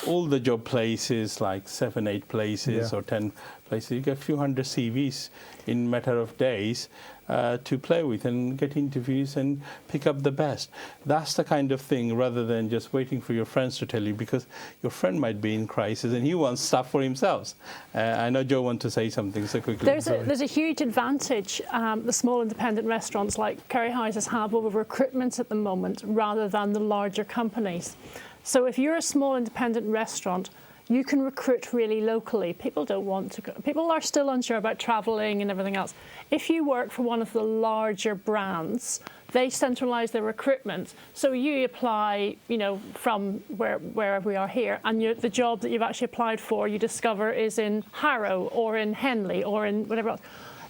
all the job places, like 7-8 places or 10 places. You get a few hundred CVs in a matter of days to play with and get interviews and pick up the best. That's the kind of thing, rather than just waiting for your friends to tell you, because your friend might be in crisis and he wants stuff for himself. I know Joe wants to say something so quickly. There's a huge advantage the small independent restaurants like curry houses have over recruitment at the moment, rather than the larger companies. So if you're a small independent restaurant, you can recruit really locally. People don't want to go. People are still unsure about travelling and everything else. If you work for one of the larger brands, they centralise their recruitment. So you apply, from wherever we are here, and the job that you've actually applied for, you discover is in Harrow or in Henley or in whatever else.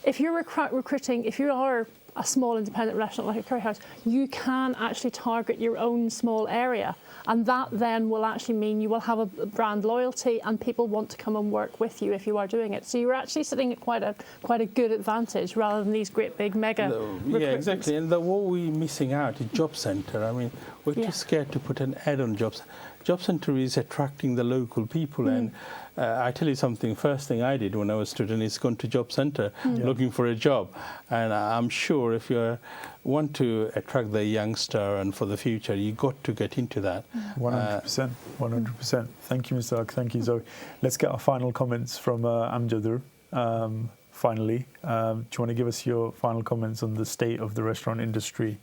If you're recruiting, if you are a small independent restaurant like a curry house, you can actually target your own small area. And that then will actually mean you will have a brand loyalty and people want to come and work with you if you are doing it. So you're actually sitting at quite a good advantage, rather than these great big mega recruitments. Yeah, exactly. And what we're missing out is Job Centre. I mean, we're too scared to put an ad on Job Centre. Job Centre is attracting the local people. And I tell you something, first thing I did when I was a student is gone to Job Centre looking for a job. And I'm sure if you want to attract the youngster and for the future, you got to get into that. 100%. 100%. Thank you, Mr. Huck. Thank you, Zoe. Let's get our final comments from Amjadur. Finally, do you want to give us your final comments on the state of the restaurant industry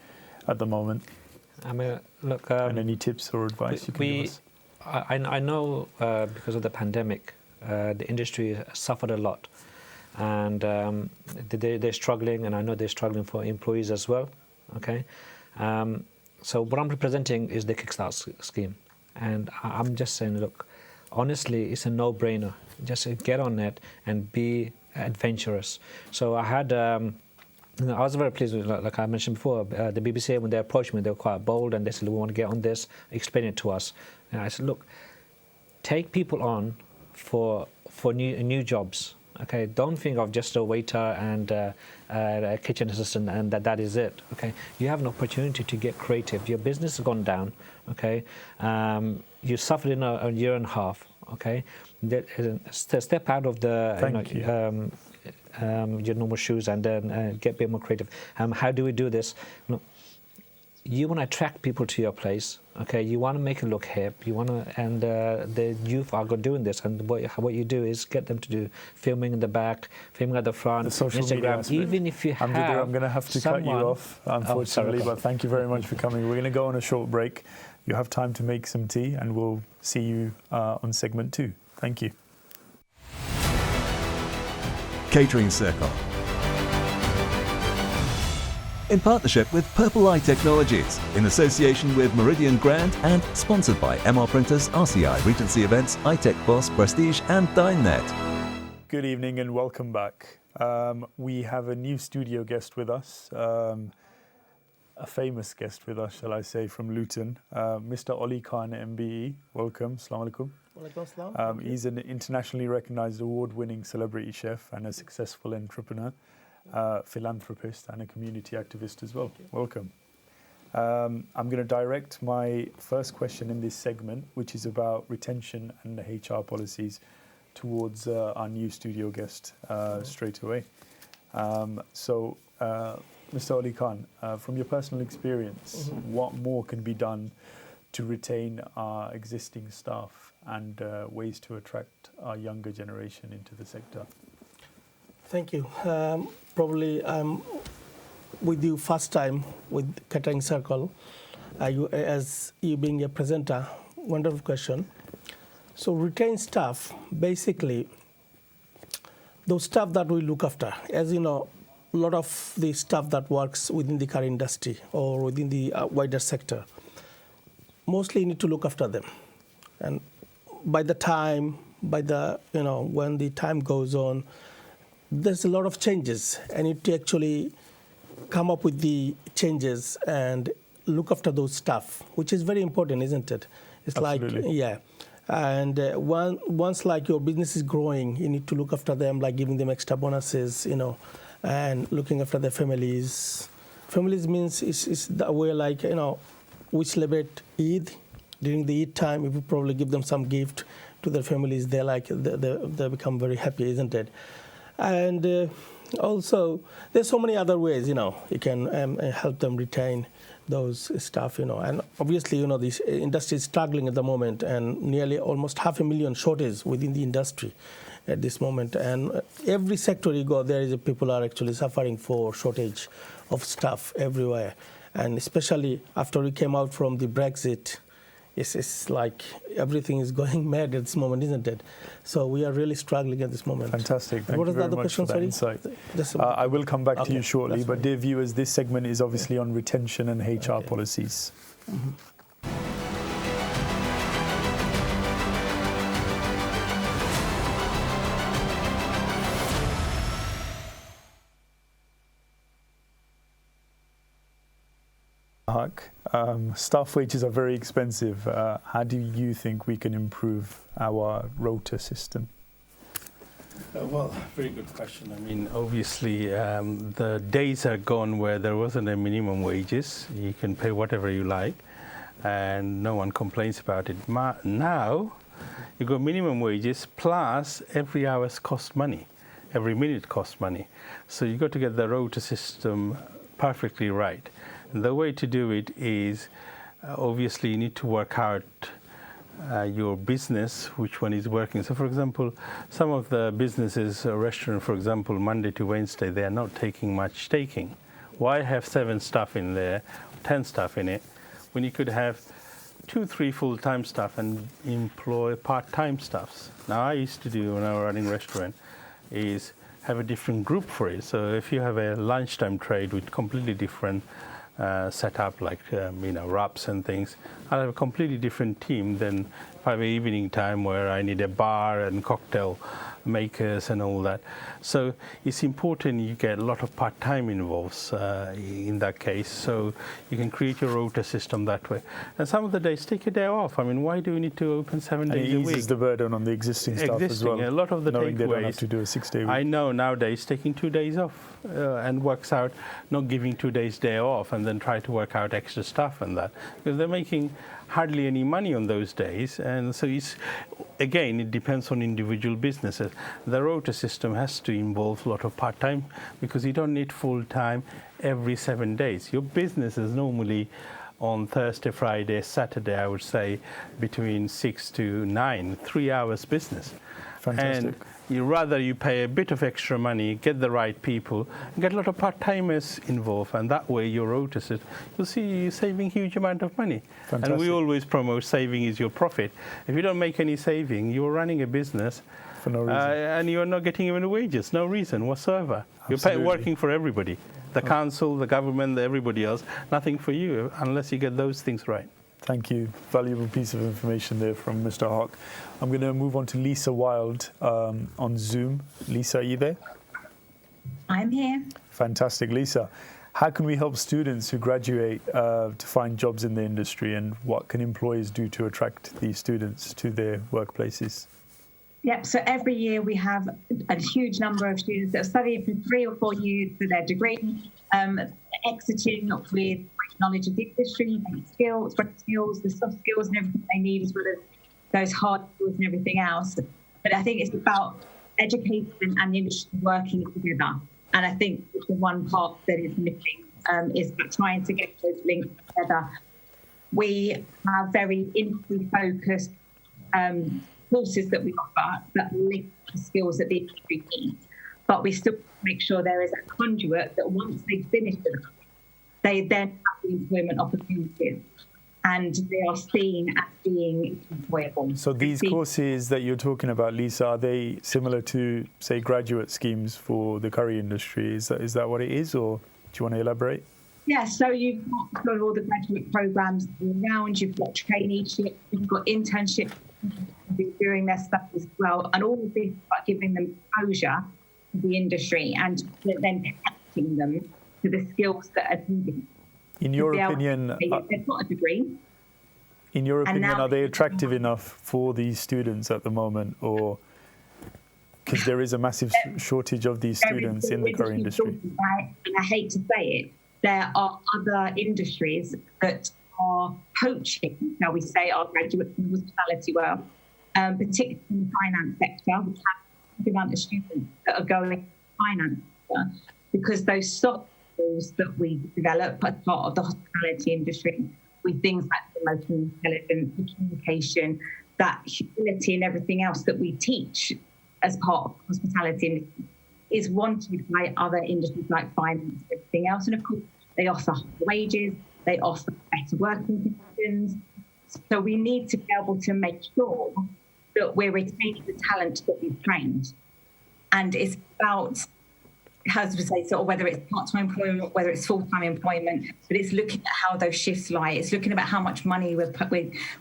at the moment? I mean, look... and any tips or advice you can give us? I know because of the pandemic, the industry suffered a lot. and they're struggling, and I know they're struggling for employees as well. Okay, so what I'm representing is the Kickstarter scheme, and I'm just saying, look, honestly, it's a no-brainer. Just get on it and be adventurous. So I had. I was very pleased with, like I mentioned before, the BBC, when they approached me, they were quite bold, and they said, we want to get on this, explain it to us. And I said, look, take people on for new jobs. Okay, don't think of just a waiter and a kitchen assistant and that is it. Okay, you have an opportunity to get creative. Your business has gone down. Okay, you suffered in a year and a half. Okay, step out of the your normal shoes and then get a bit more creative. How do we do this? Look, you want to attract people to your place. Okay, you want to make it look hip. You want to, and the youth are doing this. And what you do is get them to do filming in the back, filming at the front, the social Instagram. Media Even if you have, I'm going to have to cut you off, unfortunately. But thank you very much for coming. We're going to go on a short break. You have time to make some tea, and we'll see you on segment 2. Thank you. Catering Circle. In partnership with Purple Eye Technologies, in association with Meridian Grand, and sponsored by MR Printers, RCI, Regency Events, iTech Boss, Prestige and DineNet. Good evening and welcome back. We have a new studio guest with us, a famous guest with us, shall I say, from Luton, Mr. Oli Khan, MBE. Welcome. Assalamu alaikum. He's an internationally recognized award-winning celebrity chef and a successful entrepreneur, philanthropist and a community activist as well. Welcome. I'm going to direct my first question in this segment, which is about retention and the HR policies, towards our new studio guest straight away. So, Mr. Oli Khan, from your personal experience, what more can be done to retain our existing staff and ways to attract our younger generation into the sector? Thank you. Probably I'm with you first time with Catering Circle. As you being a presenter, wonderful question. So retain staff, basically, those staff that we look after. As you know, a lot of the staff that works within the car industry or within the wider sector, mostly you need to look after them. And when the time goes on, there's a lot of changes. I need to actually come up with the changes and look after those staff, which is very important, isn't it? It's Absolutely. like, yeah. And once like your business is growing, you need to look after them, like giving them extra bonuses, and looking after their families. Families means it's the way, like, we celebrate Eid. During the Eid time, if we probably give them some gift to their families, they become very happy, isn't it? And also, there's so many other ways, you can help them retain those staff, And obviously, this industry is struggling at the moment, and nearly almost 500,000 shortage within the industry at this moment. And every sector you go, people are actually suffering for shortage of staff everywhere. And especially after we came out from the Brexit, it's like everything is going mad at this moment, isn't it? So we are really struggling at this moment. Fantastic. Thank you very much for that insight. I will come back to you shortly, but dear viewers, this segment is obviously on retention and HR policies. Staff wages are very expensive. How do you think we can improve our rota system? Well, very good question. I mean, obviously, the days are gone where there wasn't a minimum wages. You can pay whatever you like, and no one complains about it. Now, you got minimum wages plus every hour's cost money, every minute costs money. So you got to get the rota system perfectly right. And the way to do it is, obviously, you need to work out your business, which one is working. So, for example, some of the businesses, a restaurant, for example, Monday to Wednesday, they are not taking much taking. Why have 7 staff in there, 10 staff in it, when you could have 2, 3 full-time staff and employ part-time staffs? Now, I used to do, when I was running a restaurant, is have a different group for it. So if you have a lunchtime trade with completely different setup, like wraps and things, I'll have a completely different team than if I have an evening time where I need a bar and cocktail makers and all that. So it's important you get a lot of part-time involved in that case, so you can create your rota system that way. And some of the days, take a day off. I mean, why do we need to open 7 days a week? It eases the burden on the existing staff as well. A lot of the knowing they don't have takeaways, to do a 6-day week. I know nowadays taking 2 days off and works out, not giving 2 days day off and then try to work out extra stuff and that, because they're making hardly any money on those days. And so it's, again, it depends on individual businesses. The rota system has to involve a lot of part-time, because you don't need full-time every 7 days. Your business is normally on Thursday, Friday, Saturday, I would say between 6 to 9, 3 hours business. Fantastic. And you pay a bit of extra money, get the right people, get a lot of part-timers involved, and that way your rota system, you'll see you're saving huge amount of money. Fantastic. And we always promote saving is your profit. If you don't make any saving, you're running a business For no reason. and you're not getting even wages, no reason whatsoever. Absolutely. You're working for everybody, the council, the government, everybody else, nothing for you unless you get those things right. Thank you. Valuable piece of information there from Mr. Hawk. I'm going to move on to Lisa Wild on Zoom. Lisa, are you there? I'm here. Fantastic. Lisa, how can we help students who graduate to find jobs in the industry, and what can employers do to attract these students to their workplaces? Yep, so every year we have a huge number of students that have studied for 3 or 4 years for their degree, exiting with knowledge of the industry, skills, the soft skills and everything they need, as well as those hard skills and everything else. But I think it's about education and the industry working together. And I think the one part that is missing is trying to get those links together. We have very industry-focused courses that we offer that link to skills that the industry needs. But we still make sure there is a conduit that once they finish the course, they then have the employment opportunities, and they are seen as being employable. So these courses that you're talking about, Lisa, are they similar to, say, graduate schemes for the curry industry? Is that what it is, or do you want to elaborate? Yeah, so you've got all the graduate programs around, you've got traineeships, you've got internships doing their stuff as well, and all of this is about giving them exposure to the industry and then connecting them to the skills that are needed. In your opinion, they've got a degree. In your opinion, are they attractive enough for these students at the moment, or because there is a massive shortage of these students in the curry industry? And I hate to say it, there are other industries that are poaching, shall we say, our graduates in the hospitality world, particularly in the finance sector. We have a amount of students that are going to the finance sector because those soft skills that we develop as part of the hospitality industry, with things like emotional intelligence, communication, that humility and everything else that we teach as part of hospitality, is wanted by other industries like finance and everything else. And of course, they offer higher wages, they offer better working conditions. So we need to be able to make sure that we're retaining the talent that we've trained. And it's about, how to say, sort of whether it's part-time employment, whether it's full-time employment, but it's looking at how those shifts lie. It's looking about how much money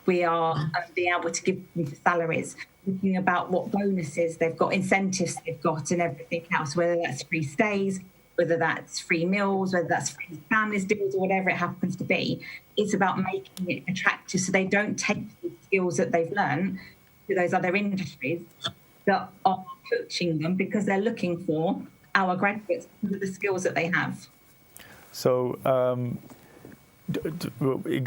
we are being able to give them for salaries, looking about what bonuses they've got, incentives they've got, and everything else, whether that's free stays, whether that's free meals, whether that's free families deals, or whatever it happens to be. It's about making it attractive so they don't take the skills that they've learned to those other industries that are coaching them, because they're looking for our graduates with the skills that they have. So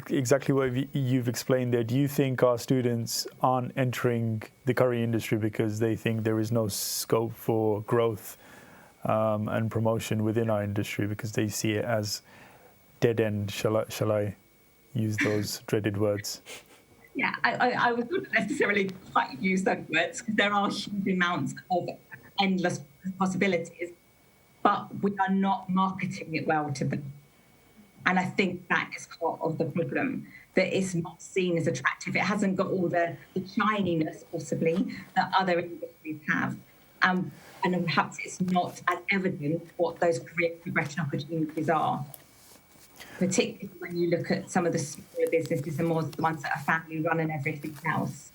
exactly what you've explained there, do you think our students aren't entering the curry industry because they think there is no scope for growth and promotion within our industry, because they see it as dead end? Shall I use those dreaded words? Yeah, I wouldn't necessarily quite use those words, because there are huge amounts of endless possibilities, but we are not marketing it well to them. And I think that is part of the problem, that it's not seen as attractive. It hasn't got all the shininess, possibly, that other industries have. and perhaps it's not as evident what those career progression opportunities are, particularly when you look at some of the smaller businesses and more the ones that are family run and everything else.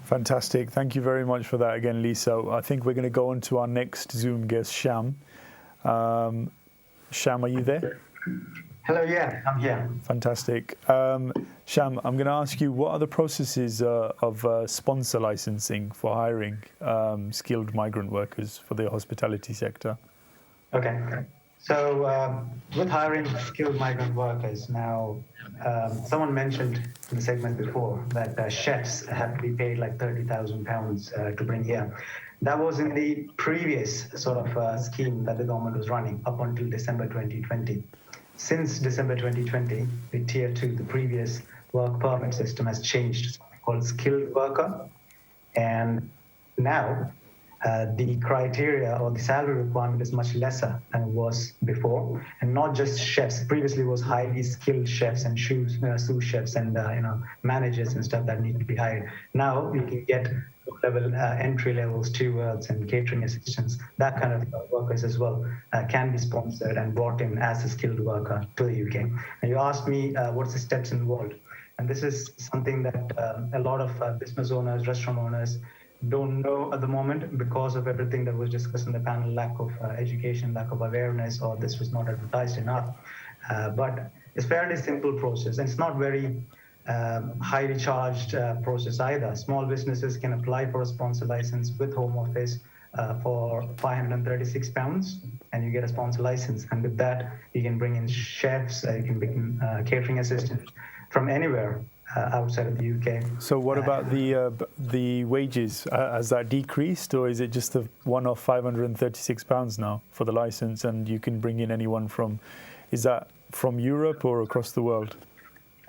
Fantastic. Thank you very much for that again, Lisa. I think we're going to go on to our next Zoom guest, Sham. Sham, are you there? Hello, yeah, I'm here. Fantastic. Sham, I'm going to ask you, what are the processes of sponsor licensing for hiring skilled migrant workers for the hospitality sector? Okay. So with hiring skilled migrant workers, now someone mentioned in the segment before that chefs have to be paid like £30,000 to bring here. That was in the previous sort of scheme that the government was running up until December 2020. Since December 2020, the Tier 2, the previous work permit system has changed, called skilled worker. And now the criteria or the salary requirement is much lesser than it was before. And not just chefs. Previously it was highly skilled chefs and sous chefs and managers and stuff that need to be hired. Now you can get level entry-level stewards and catering assistants, that kind of workers as well can be sponsored and brought in as a skilled worker to the UK. And you asked me what's the steps involved. And this is something that a lot of business owners, restaurant owners don't know at the moment because of everything that was discussed in the panel, lack of education, lack of awareness, or this was not advertised enough. But it's a fairly simple process, and it's not very highly charged process either. Small businesses can apply for a sponsor license with Home Office for £536, and you get a sponsor license. And with that, you can bring in chefs, you can bring in catering assistants from anywhere outside of the UK. So what about the wages? Has that decreased, or is it just a one-off £536 now for the license, and you can bring in anyone from, is that from Europe or across the world?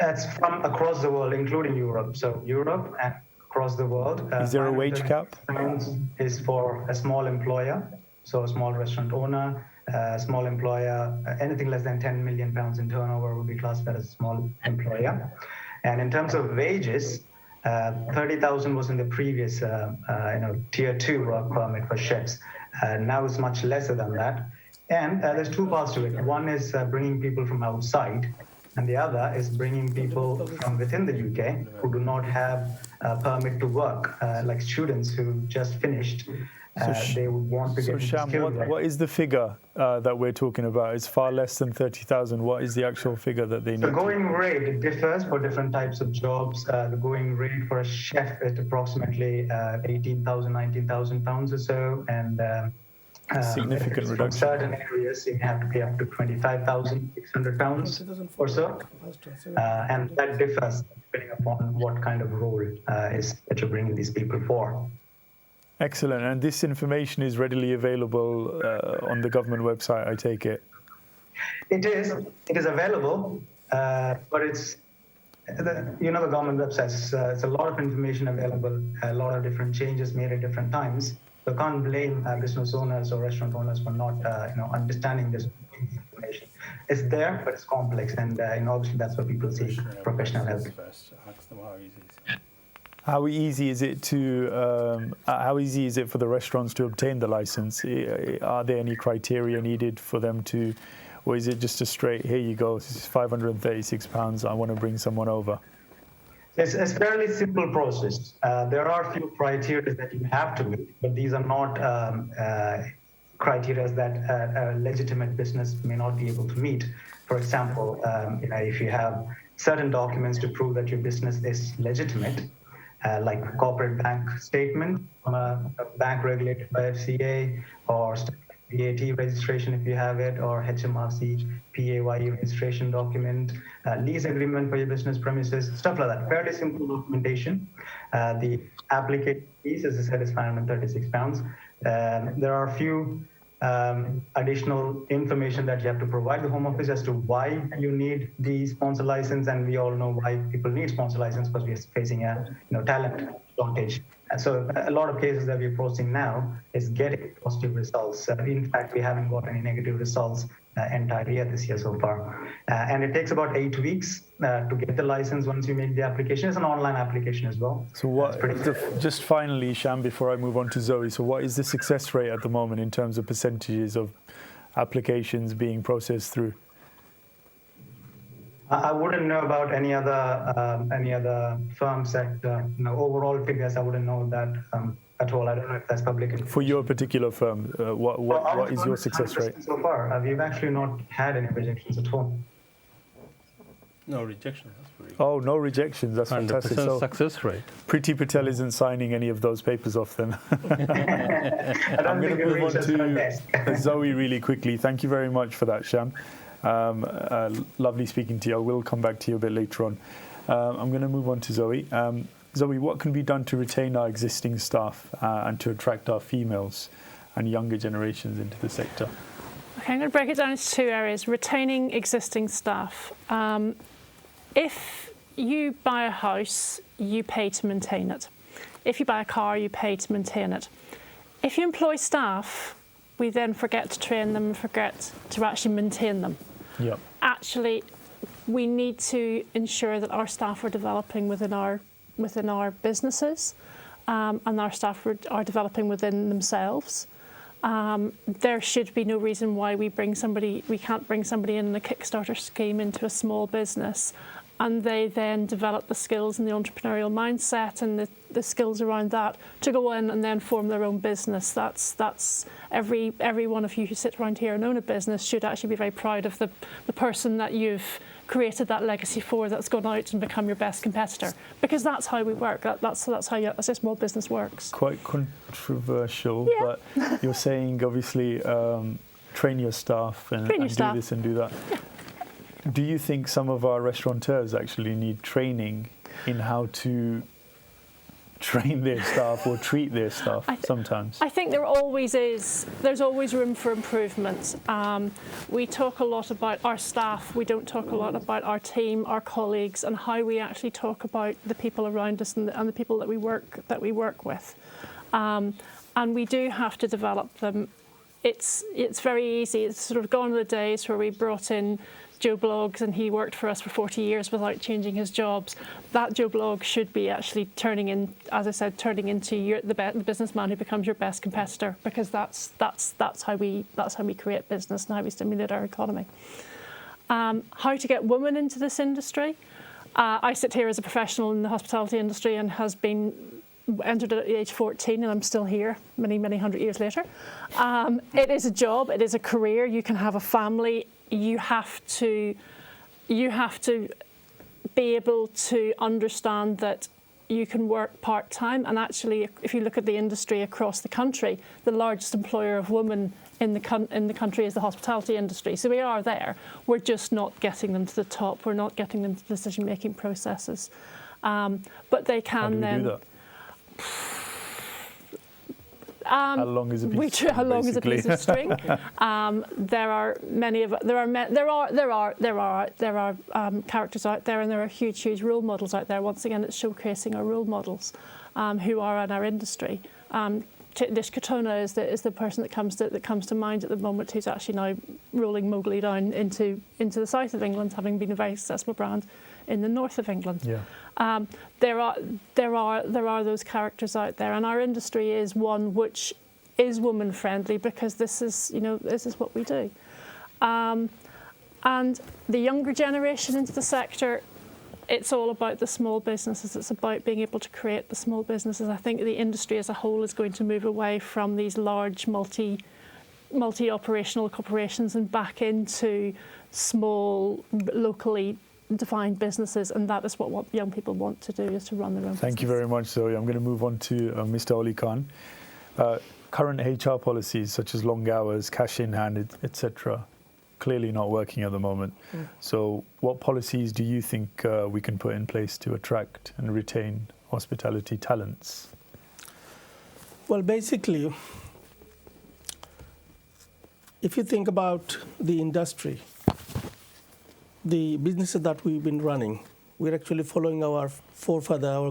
It's from across the world, including Europe. So Europe and across the world. Is there a wage cap? Is for a small employer, so a small restaurant owner, a small employer, anything less than £10 million in turnover would be classified as a small employer. And in terms of wages, 30,000 was in the previous, Tier 2 work permit for chefs. Now it's much lesser than that. And there's two parts to it. One is bringing people from outside, and the other is bringing people from within the UK who do not have a permit to work, like students who just finished. They would want to get Sham, what is the figure that we're talking about? It's far less than 30,000. What is the actual figure that they need? The going rate, it differs for different types of jobs. The going rate for a chef is approximately £18,000, £19,000 or so, and significant reduction. From certain areas, you have to pay up to £25,600 or so, and that differs depending upon what kind of role is that you're bringing these people for. Excellent. And this information is readily available on the government website, I take it? It is available, but it's, the government websites, it's a lot of information available, a lot of different changes made at different times. So can't blame business owners or restaurant owners for not, understanding this information. It's there, but it's complex, and obviously that's what people seek professional help. How easy is it for the restaurants to obtain the license? Are there any criteria needed for them to, or is it just a straight, here you go, this is £536, I want to bring someone over? It's a fairly simple process. There are a few criteria that you have to meet, but these are not criteria that a legitimate business may not be able to meet. For example, if you have certain documents to prove that your business is legitimate, like a corporate bank statement from a bank regulated by FCA, or VAT registration if you have it, or HMRC PAYE registration document, lease agreement for your business premises, stuff like that. Fairly simple documentation. The application fees, as I said, is £536. There are a few additional information that you have to provide the Home Office as to why you need the sponsor license, and we all know why people need sponsor license, because we are facing a talent shortage. And so a lot of cases that we're posting now is getting positive results. In fact, we haven't got any negative results entire year this year so far. And it takes about 8 weeks to get the license once you make the application. It's an online application as well. So just finally, Sham, before I move on to Zoe, so what is the success rate at the moment in terms of percentages of applications being processed through? I wouldn't know about any other firm sector. Overall figures, I wouldn't know that at all. I don't know if that's public. For your particular firm, what is your success rate? So far, we've actually not had any rejections at all. No rejection. That's pretty good. Oh, no rejections. That's fantastic. 100% success rate. Priti Patel isn't signing any of those papers off then. I'm going to move on to Zoe really quickly. Thank you very much for that, Sham. Lovely speaking to you. I will come back to you a bit later on. I'm going to move on to Zoe. Zoe, what can be done to retain our existing staff and to attract our females and younger generations into the sector? Okay, I'm going to break it down into two areas. Retaining existing staff. If you buy a house, you pay to maintain it. If you buy a car, you pay to maintain it. If you employ staff, we then forget to train them and forget to actually maintain them. Yep. Actually, we need to ensure that our staff are developing within our businesses, and our staff are developing within themselves. There should be no reason why we can't bring somebody in a Kickstarter scheme into a small business and they then develop the skills and the entrepreneurial mindset and the skills around that to go in and then form their own business. That's every one of you who sit around here and own a business should actually be very proud of the person that you've created that legacy for, that's gone out and become your best competitor, because that's how we work. That's how a small business works. Quite controversial, yeah. But you're saying obviously train your staff and do this and do that. Yeah. Do you think some of our restaurateurs actually need training in how to train their staff or treat their staff sometimes? I think there always is. There's always room for improvement. We talk a lot about our staff. We don't talk a lot about our team, our colleagues, and how we actually talk about the people around us and the people that we work with. And we do have to develop them. It's very easy. It's sort of gone are the days where we brought in Joe Bloggs and he worked for us for 40 years without changing his jobs. That Joe Blogg should be actually turning into the businessman who becomes your best competitor, because that's how we create business and how we stimulate our economy. How to get women into this industry? I sit here as a professional in the hospitality industry and has been entered at age 14, and I'm still here many, many hundred years later. It is a job, it is a career, you can have a family, you have to be able to understand that you can work part-time, and actually if you look at the industry across the country, the largest employer of women in the country is the hospitality industry. So we are there, we're just not getting them to the top, we're not getting them to decision-making processes. But they can then... How do we do that? How long is a piece of string? There are characters out there, and there are huge role models out there. Once again, it's showcasing our role models who are in our industry. Dish Katona is the person that comes to mind at the moment, who's actually now rolling Mowgli down into the south of England, having been a very successful brand in the north of England. Yeah. There are those characters out there, and our industry is one which is woman friendly, because this is what we do. And the younger generation into the sector, it's all about the small businesses. It's about being able to create the small businesses. I think the industry as a whole is going to move away from these large multi-operational corporations and back into small, locally defined businesses, and that is what young people want to do, is to run their own business. Thank you very much, Zoe. I'm going to move on to Mr. Oli Khan. Current HR policies such as long hours, cash in hand, etc., clearly not working at the moment. So what policies do you think we can put in place to attract and retain hospitality talents? Well, basically, if you think about the industry, the businesses that we've been running, we're actually following our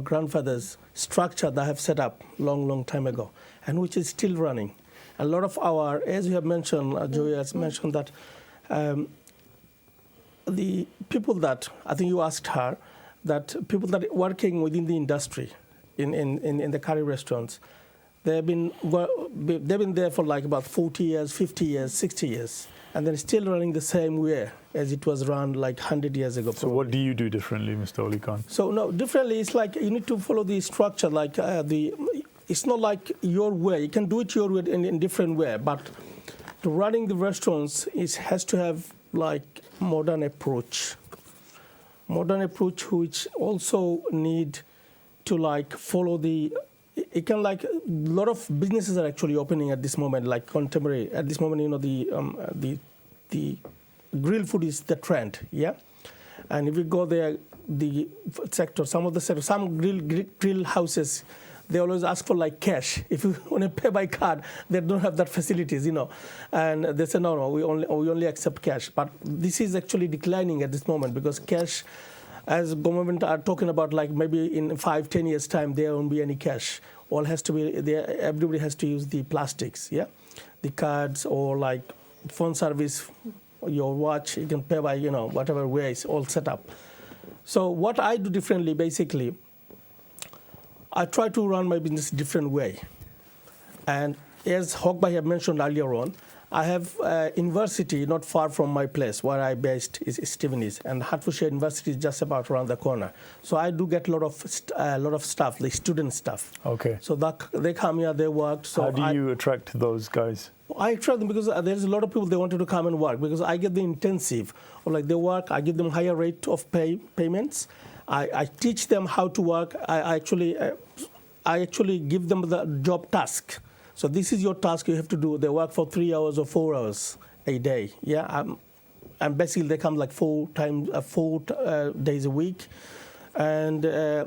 grandfathers' structure that have set up long time ago, and which is still running. A lot of our, as you have mentioned, Joey has mentioned that the people that, I think you asked her, that people that are working within the industry in the curry restaurants, they've been there for like about 40 years, 50 years, 60 years, and they're still running the same way as it was run like 100 years ago. So what do you do differently, Mr. Ali Khan? So no, differently, it's like you need to follow the structure, like it's not like your way. You can do it your way in different way, but running the restaurants has to have like modern approach which also need to like follow it can like a lot of businesses are actually opening at this moment, like contemporary at this moment. You know, the grill food is the trend, yeah. And if you go there, the sector, some grill houses, they always ask for like cash. If you want to pay by card, they don't have that facilities, you know. And they say no, we only accept cash. But this is actually declining at this moment because cash, as government are talking about, like maybe in 5-10 years time there won't be any cash. All has to be there. Everybody has to use the plastics, yeah, the cards or like phone service, your watch. You can pay by whatever way it's all set up. So what I do differently, basically, I try to run my business a different way. And as Hogbhai have mentioned earlier on, I have a university not far from my place where I based is Stevenage, and Hertfordshire University is just about around the corner. So I do get a lot of staff, like student staff. Okay. So they come here, they work. So how do you attract those guys? I attract them because there's a lot of people they wanted to come and work because I get the intensive, or like they work, I give them higher rate of payments. I teach them how to work. I actually give them the job task. So this is your task you have to do. They work for 3 hours or 4 hours a day. Yeah, and basically they come like 4 days a week, and they're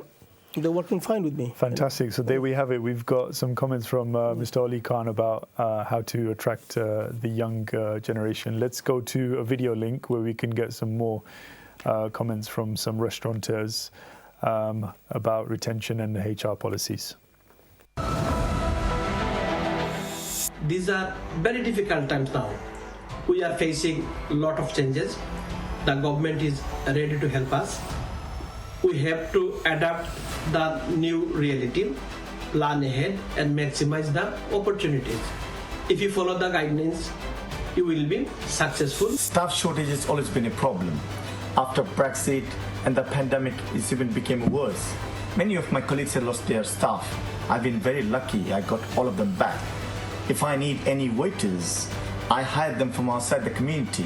working fine with me. Fantastic. So there we have it. We've got some comments from Mr. Ali Khan about how to attract the young generation. Let's go to a video link where we can get some more comments from some restaurateurs about retention and HR policies. These are very difficult times now. We are facing a lot of changes. The government is ready to help us. We have to adapt the new reality, plan ahead, and maximize the opportunities. If you follow the guidelines, you will be successful. Staff shortage has always been a problem. After Brexit and the pandemic, it even became worse. Many of my colleagues have lost their staff. I've been very lucky. I got all of them back. If I need any waiters, I hire them from outside the community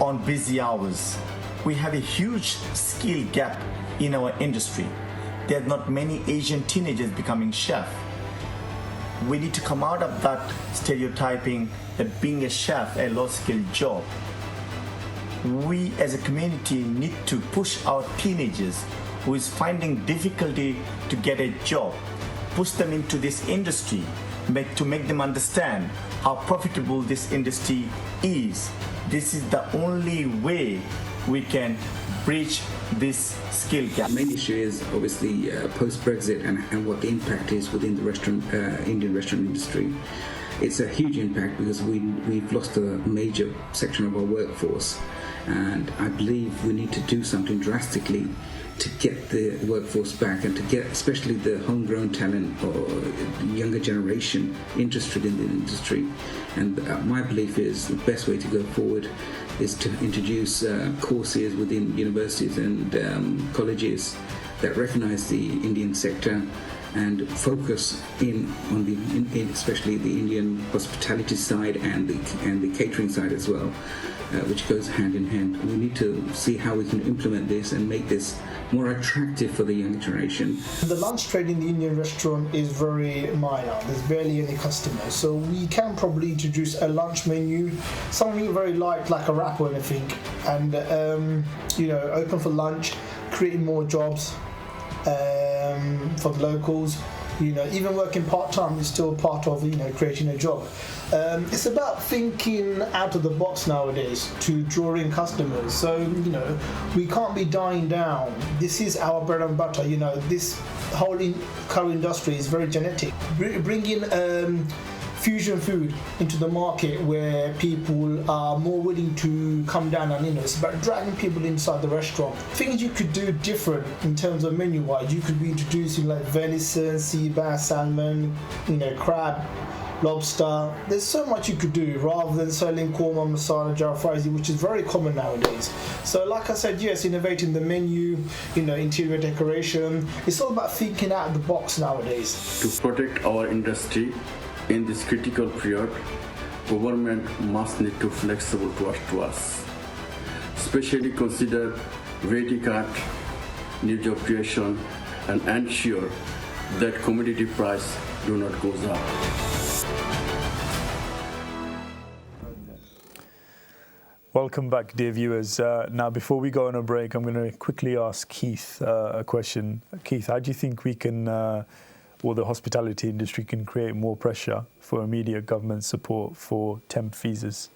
on busy hours. We have a huge skill gap in our industry. There are not many Asian teenagers becoming chef. We need to come out of that stereotyping that being a chef a low-skilled job. We as a community need to push our teenagers who is finding difficulty to get a job, push them into this industry, to make them understand how profitable this industry is. This is the only way we can breach this skill gap. The main issue is obviously post-Brexit and what the impact is within the Indian restaurant industry. It's a huge impact because we've lost a major section of our workforce, and I believe we need to do something drastically to get the workforce back and to get especially the homegrown talent or the younger generation interested in the industry. And my belief is the best way to go forward is to introduce courses within universities and colleges that recognize the Indian sector and focus on especially the Indian hospitality side and the catering side as well, which goes hand in hand. We need to see how we can implement this and make this more attractive for the younger generation. The lunch trade in the Indian restaurant is very minor. There's barely any customers. So we can probably introduce a lunch menu, something very light, like a wrap or anything, and open for lunch, creating more jobs for the locals. Even working part-time is still part of creating a job. It's about thinking out of the box nowadays to draw in customers. So we can't be dying down. This is our bread and butter. This whole curry industry is very genetic. Bring in fusion food into the market where people are more willing to come down, and it's about dragging people inside the restaurant. Things you could do different in terms of menu-wise. You could be introducing like venison, sea bass, salmon, crab, lobster. There's so much you could do rather than selling korma, masala, jalfrezi, which is very common nowadays. So like I said, yes, innovating the menu, interior decoration. It's all about thinking out of the box nowadays. To protect our industry in this critical period, government must need to flexible to us. Especially consider VAT cut, new job creation, and ensure that commodity price do not goes up. Welcome back, dear viewers. Now, before we go on a break, I'm going to quickly ask Keith a question. Keith, how do you think we can, or the hospitality industry can create more pressure for immediate government support for temp visas?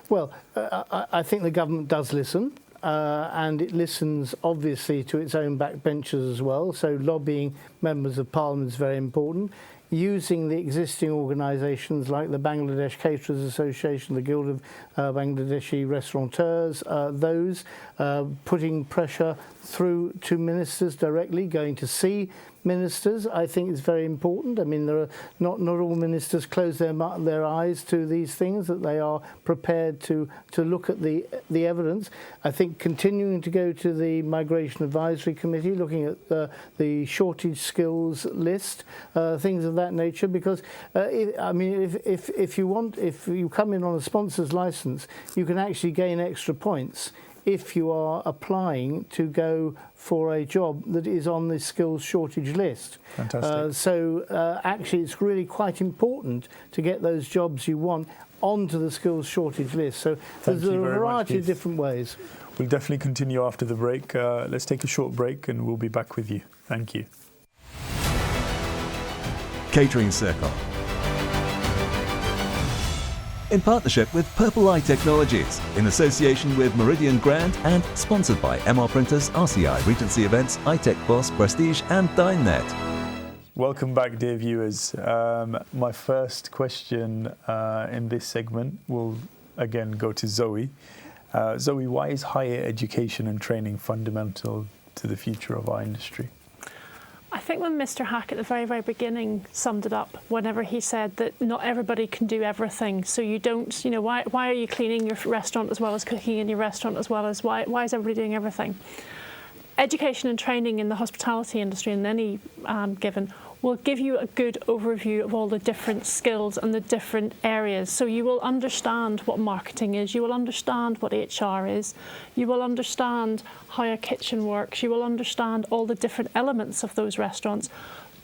Well, I think the government does listen. And it listens obviously to its own backbenchers as well. So lobbying members of parliament is very important. Using the existing organisations like the Bangladesh Caterers Association, the Guild of Bangladeshi Restaurateurs, those putting pressure through to ministers directly, going to see ministers, I think is very important. I mean, there are not all ministers close their eyes to these things, that they are prepared to look at the evidence. I think continuing to go to the Migration Advisory Committee, looking at the shortage skills list, things of that nature, because if you come in on a sponsor's license, you can actually gain extra points if you are applying to go for a job that is on the skills shortage list. Fantastic. Actually, it's really quite important to get those jobs you want onto the skills shortage list. So there's a variety of different ways. We'll definitely continue after the break. Let's take a short break and we'll be back with you. Thank you. Catering Circle, in partnership with Purple Eye Technologies, in association with Meridian Grand, and sponsored by MR Printers, RCI, Regency Events, iTech Boss, Prestige and DineNet. Welcome back, dear viewers. My first question in this segment will again go to Zoe. Zoe, why is higher education and training fundamental to the future of our industry? I think when Mr. Hack at the very, very beginning summed it up, whenever he said that not everybody can do everything. So you don't, why are you cleaning your restaurant as well as cooking in your restaurant as well as, why is everybody doing everything? Education and training in the hospitality industry in any given will give you a good overview of all the different skills and the different areas. So you will understand what marketing is, you will understand what HR is, you will understand how a kitchen works, you will understand all the different elements of those restaurants.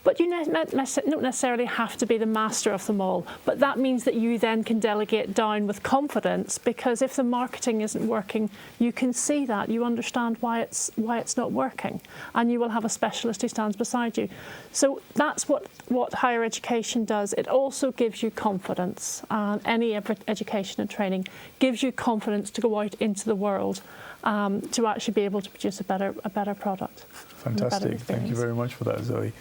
But you don't necessarily have to be the master of them all. But that means that you then can delegate down with confidence, because if the marketing isn't working, you can see that, you understand why it's not working, and you will have a specialist who stands beside you. So that's what higher education does. It also gives you confidence. Any education and training gives you confidence to go out into the world to actually be able to produce a better product. Fantastic. Thank you very much for that, Zoe.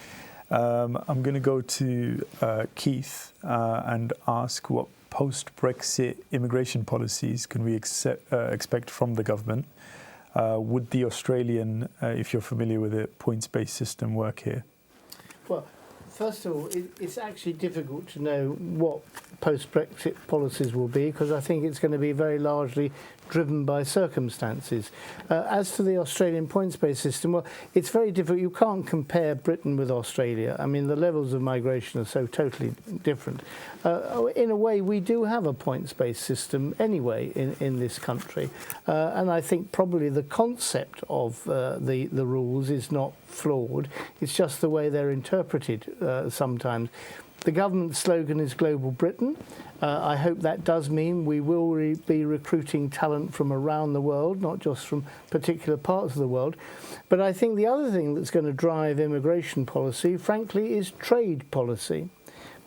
I'm going to go to Keith and ask what post-Brexit immigration policies can we expect from the government? Would the Australian, if you're familiar with it, points-based system work here? Well, first of all, it's actually difficult to know what post-Brexit policies will be, because I think it's going to be very largely driven by circumstances. As to the Australian points-based system, well, it's very difficult. You can't compare Britain with Australia. I mean, the levels of migration are so totally different. In a way, we do have a points-based system anyway in this country. And I think probably the concept of the rules is not flawed. It's just the way they're interpreted sometimes. The government slogan is Global Britain. I hope that does mean we will be recruiting talent from around the world, not just from particular parts of the world. But I think the other thing that's going to drive immigration policy, frankly, is trade policy.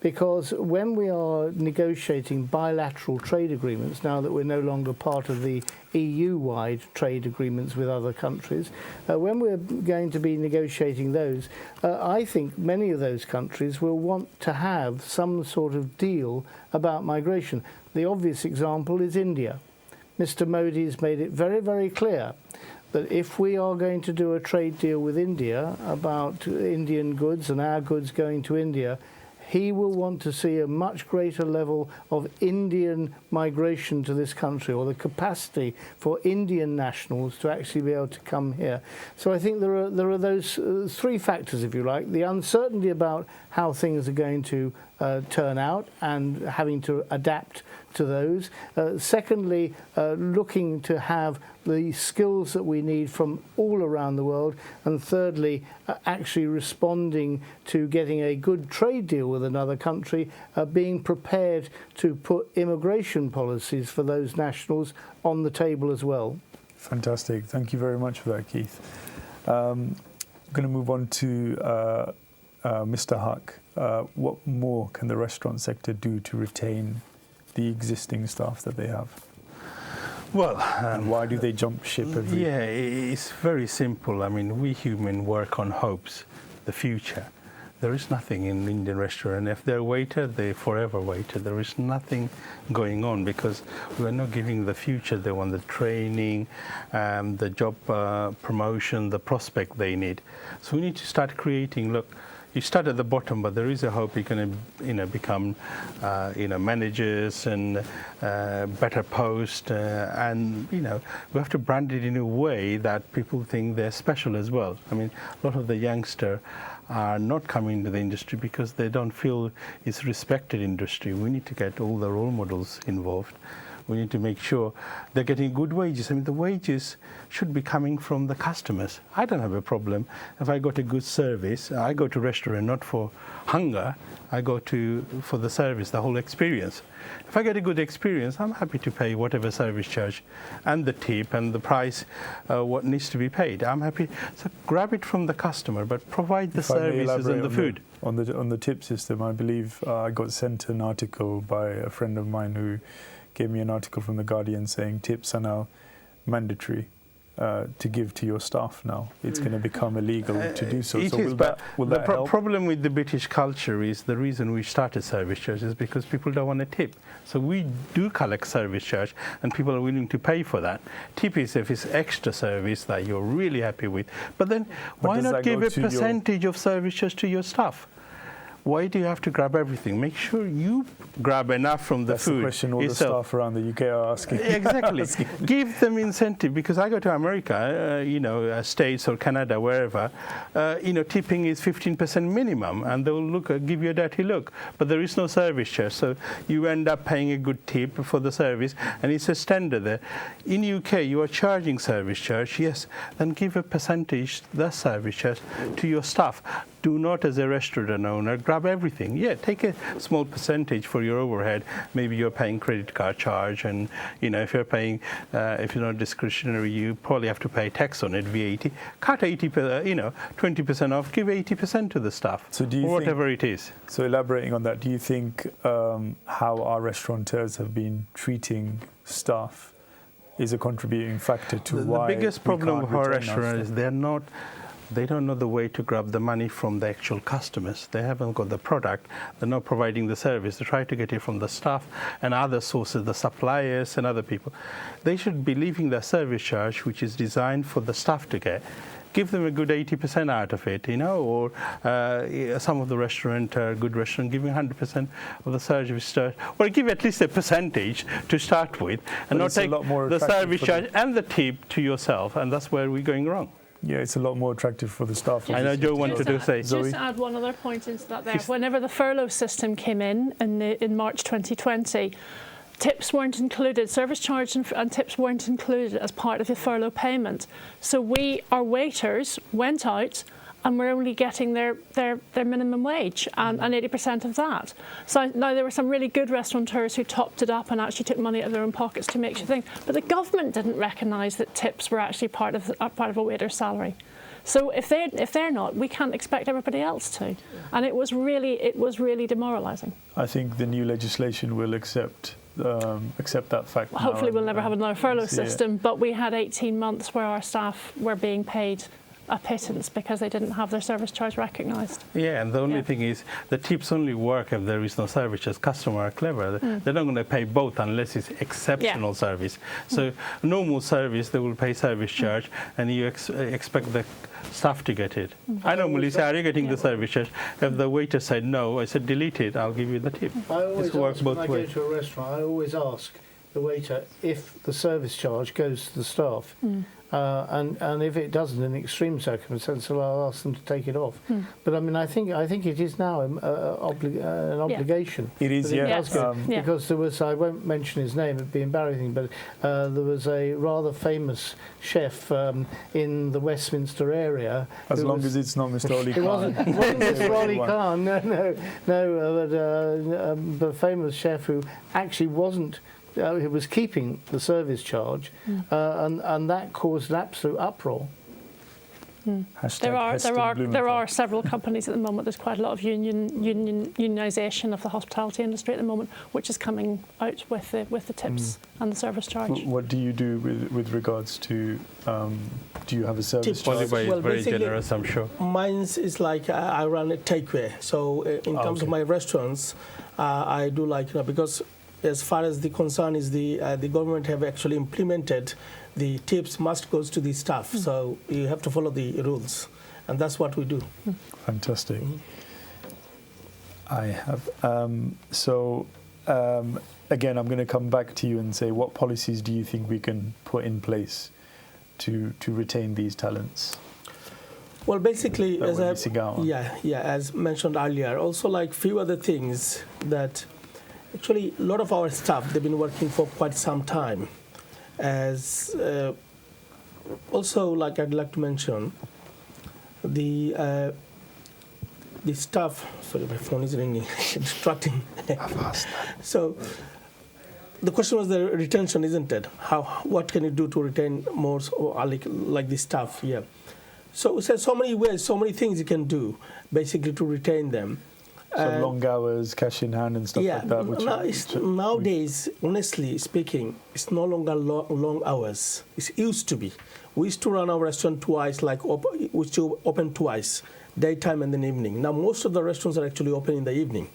because when we are negotiating bilateral trade agreements, now that we're no longer part of the EU-wide trade agreements with other countries, when we're going to be negotiating those, I think many of those countries will want to have some sort of deal about migration. The obvious example is India. Mr. Modi's made it very, very clear that if we are going to do a trade deal with India about Indian goods and our goods going to India, he will want to see a much greater level of Indian migration to this country, or the capacity for Indian nationals to actually be able to come here. So I think there are those three factors, if you like: the uncertainty about how things are going to turn out and having to adapt to those. Secondly, looking to have the skills that we need from all around the world. And thirdly, actually responding to getting a good trade deal with another country, being prepared to put immigration policies for those nationals on the table as well. Fantastic. Thank you very much for that, Keith. I'm going to move on to Mr. Huck. What more can the restaurant sector do to retain the existing staff that they have? Well, and why do they jump ship every? Yeah, it's very simple. I mean, we human work on hopes, the future. There is nothing in Indian restaurant. If they're waiter, they're forever waiter. There is nothing going on because we are not giving the future. They want the training, the job promotion, the prospect they need. So we need to start creating. Look, you start at the bottom, but there is a hope you're going to, become, managers and better post, and we have to brand it in a way that people think they're special as well. I mean, a lot of the youngster are not coming into the industry because they don't feel it's respected industry. We need to get all the role models involved. We need to make sure they're getting good wages. I mean, the wages should be coming from the customers. I don't have a problem if I got a good service. I go to restaurant not for hunger. I go for the service, the whole experience. If I get a good experience, I'm happy to pay whatever service charge and the tip and the price, what needs to be paid. I'm happy. So grab it from the customer, but provide the services and the food. On the tip system, I believe I got sent an article by a friend of mine who gave me an article from The Guardian saying tips are now mandatory to give to your staff now. It's going to become illegal to do so. It so is, but the help? problem with the British culture is the reason we started service charge is because people don't want a tip. So we do collect service charge and people are willing to pay for that. Tip is if it's extra service that you're really happy with. But then why not give a percentage of service charge to your staff? Why do you have to grab everything? Make sure you grab enough from the food. That's the question all yourself. The staff around the UK are asking. Exactly. Give them incentive, because I go to America, States or Canada, wherever, tipping is 15% minimum, and they'll give you a dirty look. But there is no service charge, so you end up paying a good tip for the service, and it's a standard there. In UK, you are charging service charge, yes, then give a percentage, the service charge, to your staff. Do not, as a restaurant owner, grab everything. Yeah, take a small percentage for your overhead. Maybe you're paying credit card charge, and if you're paying, if you're not discretionary, you probably have to pay tax on it, VAT. Cut 20% off. Give 80% to the staff, so do you or whatever it is. So elaborating on that, do you think how our restaurateurs have been treating staff is a contributing factor to why the biggest problem with our restaurants is they don't know the way to grab the money from the actual customers. They haven't got the product. They're not providing the service. They try to get it from the staff and other sources, the suppliers and other people. They should be leaving their service charge, which is designed for the staff to get. Give them a good 80% out of it, or some of the good restaurant, giving 100% of the service charge, or give at least a percentage to start with, and not take the service charge and the tip to yourself, and that's where we're going wrong. Yeah, it's a lot more attractive for the staff. I know Joe wanted to say. Just to add one other point into that there. Whenever the furlough system came in March 2020, tips weren't included, service charge and tips weren't included as part of the furlough payment. So our waiters went out and we're only getting their minimum wage and 80% of that. So now there were some really good restaurateurs who topped it up and actually took money out of their own pockets to make sure things. But the government didn't recognise that tips were actually part of a waiter's salary. So if they're not, we can't expect everybody else to. And it was really demoralising. I think the new legislation will accept that fact. Well, hopefully we'll never have another furlough see it. system, but we had 18 months where our staff were being paid a pittance because they didn't have their service charge recognised. Yeah, and the only thing is the tips only work if there is no service charge. Customers are clever. They're not going to pay both unless it's exceptional service. So normal service, they will pay service charge, and you expect the staff to get it. I normally say, are you getting the service charge? If the waiter said no, I said, delete it, I'll give you the tip. I always works ask, when both I ways. go to a restaurant, I always ask the waiter if the service charge goes to the staff. And if it doesn't, in extreme circumstances, I'll ask them to take it off. But I mean, I think it is now an obligation. It is, does go, because there was, I won't mention his name, it'd be embarrassing, but there was a rather famous chef in the Westminster area. As long as it's not Mr. Oli It Khan. wasn't Mr. Oli Khan, but the famous chef who actually wasn't. He was keeping the service charge, and that caused an absolute uproar. There are several companies at the moment. There's quite a lot of unionisation of the hospitality industry at the moment, which is coming out with the tips and the service charge. What do you do with regards to? Do you have a service charge? Oliver is very generous, I'm sure. Mine's is like I run a takeaway. So in terms of my restaurants, I do because. As far as the concern is the government have actually implemented the tips must goes to the staff. So you have to follow the rules, and that's what we do. Fantastic. I have. Again, I'm going to come back to you and say, what policies do you think we can put in place to retain these talents? Well, basically, as as mentioned earlier, also like few other things that. Actually, a lot of our staff, they've been working for quite some time. Also, like I'd like to mention, the staff, sorry, my phone is ringing, distracting. So, the question was the retention, isn't it? What can you do to retain more, like the staff? Yeah. So many ways, so many things you can do, basically to retain them. So long hours, cash in hand and stuff like that. Nowadays, honestly speaking, it's no longer long hours. It used to be. We used to run our restaurant twice, we used to open twice, daytime and then evening. Now most of the restaurants are actually open in the evening.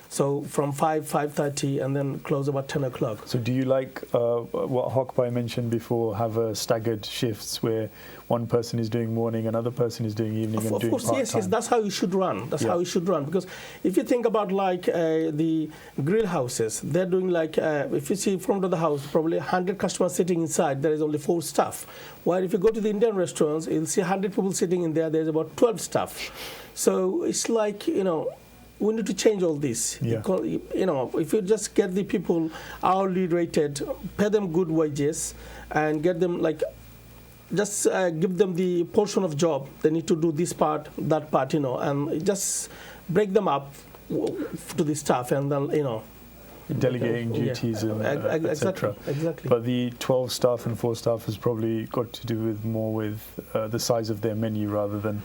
So from 5:30, and then close about 10 o'clock. So do you like what Hokbai mentioned before, have staggered shifts where one person is doing morning, another person is doing evening and doing part-time? Yes, that's how you should run. That's how you should run. Because if you think about the grill houses, they're doing if you see in front of the house, probably 100 customers sitting inside, there is only 4 staff. While if you go to the Indian restaurants, you'll see 100 people sitting in there's about 12 staff. So it's we need to change all this. Because, if you just get the people hourly rated, pay them good wages, and get them just give them the portion of job. They need to do this part, that part, and just break them up to the staff, and then, delegating duties and etc. Exactly. But the 12 staff and 4 staff has probably got to do with more with the size of their menu rather than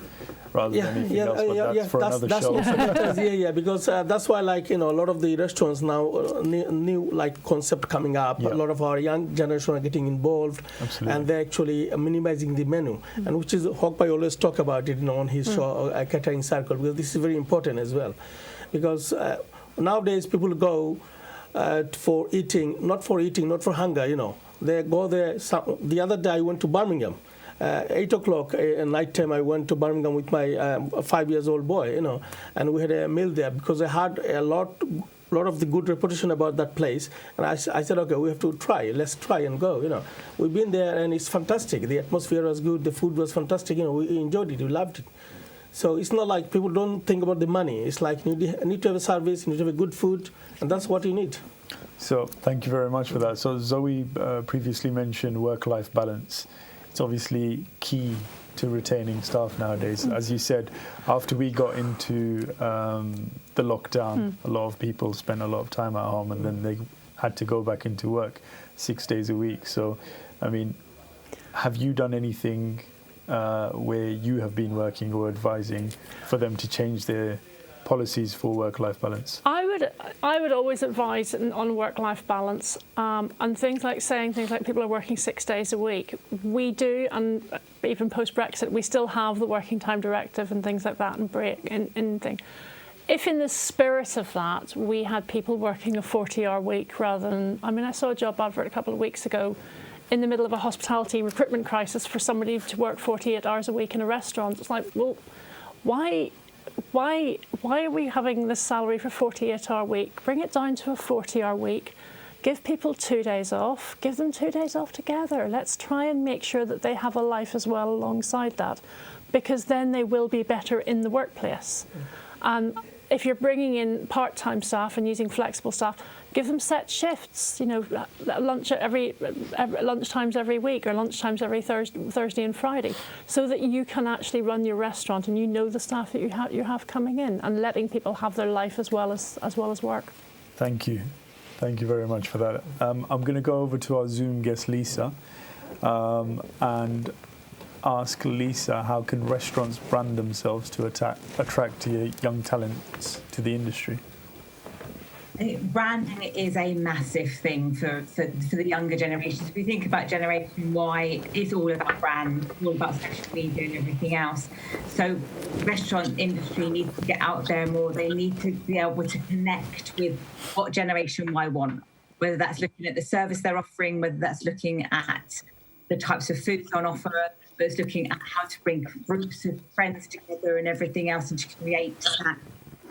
anything else. But that's for another show. Because that's why a lot of the restaurants now new concept coming up. A lot of our young generation are getting involved. Absolutely. And they're actually minimizing the menu, and which is Hokbai always talk about it on his show Catering Circle, because this is very important as well, because nowadays people go for eating, not for hunger, They go there. The other day I went to Birmingham. 8 o'clock at night time, I went to Birmingham with my 5-year-old boy, and we had a meal there because I had a lot of the good reputation about that place. And I said, okay, we have to try. Let's try and go, We've been there and it's fantastic. The atmosphere was good. The food was fantastic. We enjoyed it. We loved it. So it's not like people don't think about the money. It's like you need to have a service, you need to have a good food, and that's what you need. So thank you very much for that. So Zoe previously mentioned work-life balance. It's obviously key to retaining staff nowadays. As you said, after we got into the lockdown, a lot of people spent a lot of time at home, and then they had to go back into work 6 days a week. So, I mean, have you done anything where you have been working or advising for them to change their policies for work-life balance? I would always advise on work-life balance, and things like people are working 6 days a week. We do, and even post-Brexit, we still have the working time directive and things like that, and break and thing. If in the spirit of that we had people working a 40-hour week rather than, I saw a job advert a couple of weeks ago in the middle of a hospitality recruitment crisis for somebody to work 48 hours a week in a restaurant. It's like, well, why are we having this salary for a 48-hour week? Bring it down to a 40-hour week. Give people 2 days off. Give them 2 days off together. Let's try and make sure that they have a life as well alongside that, because then they will be better in the workplace. If you're bringing in part-time staff and using flexible staff, give them set shifts. Lunch lunchtimes every week, or lunchtimes every Thursday and Friday, so that you can actually run your restaurant and you know the staff that you have coming in, and letting people have their life as well as work. Thank you very much for that. I'm going to go over to our Zoom guest Lisa, and ask Lisa, how can restaurants brand themselves to attract young talents to the industry? Branding is a massive thing for the younger generations. If we think about Generation Y, it's all about brand, all about social media and everything else. So the restaurant industry needs to get out there more. They need to be able to connect with what Generation Y want, whether that's looking at the service they're offering, whether that's looking at the types of foods on offer, whether it's looking at how to bring groups of friends together and everything else, and to create that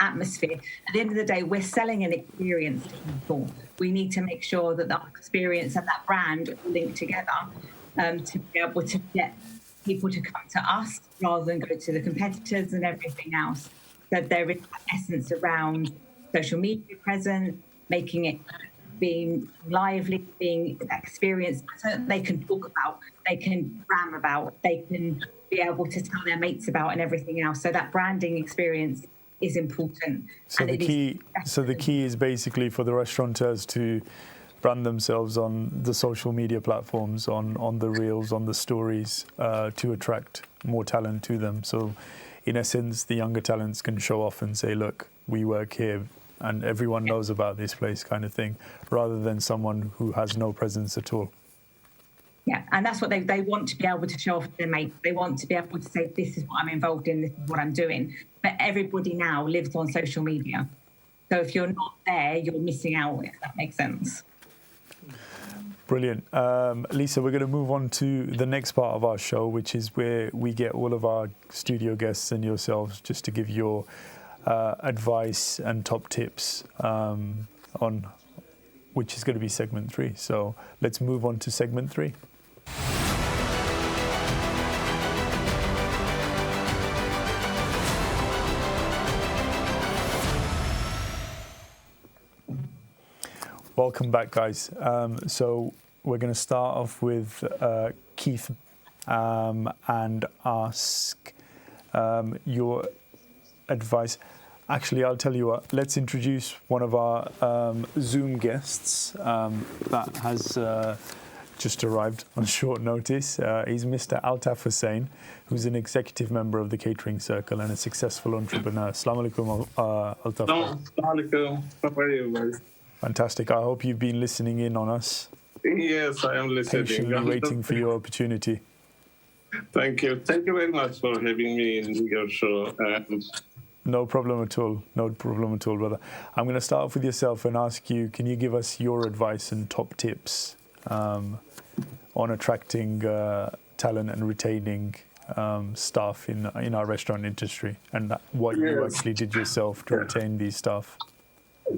atmosphere. At the end of the day, we're selling an experience to people. We need to make sure that that experience and that brand are linked together to be able to get people to come to us rather than go to the competitors and everything else. So there is that essence around social media presence, making it being lively, being experienced, so that they can talk about, they can ram about, they can be able to tell their mates about and everything else. So that branding experience is important. So the key is basically for the restaurateurs to brand themselves on the social media platforms, on the reels, on the stories, to attract more talent to them. So in essence, the younger talents can show off and say, look, we work here and everyone knows about this place, kind of thing, rather than someone who has no presence at all. Yeah, and that's what they want to be able to show off to their mates. They want to be able to say, this is what I'm involved in, this is what I'm doing. But everybody now lives on social media. So if you're not there, you're missing out, if that makes sense. Brilliant. Lisa, we're going to move on to the next part of our show, which is where we get all of our studio guests and yourselves just to give your advice and top tips on which is going to be segment 3. So let's move on to segment 3. Welcome back, guys. So we're going to start off with Keith and ask your advice. Actually, I'll tell you what, let's introduce one of our Zoom guests that has just arrived on short notice. He's Mr. Altaf Hussain, who's an executive member of the Catering Circle and a successful entrepreneur. Assalamu alaikum, Altaf. Assalamu alaikum. How are you, guys? Fantastic. I hope you've been listening in on us. Yes, I am listening. Patiently waiting for your opportunity. Thank you. Thank you very much for having me in your show. No problem at all. No problem at all, brother. I'm going to start off with yourself and ask you, can you give us your advice and top tips on attracting talent and retaining staff in our restaurant industry, and what you actually did yourself to retain these staff?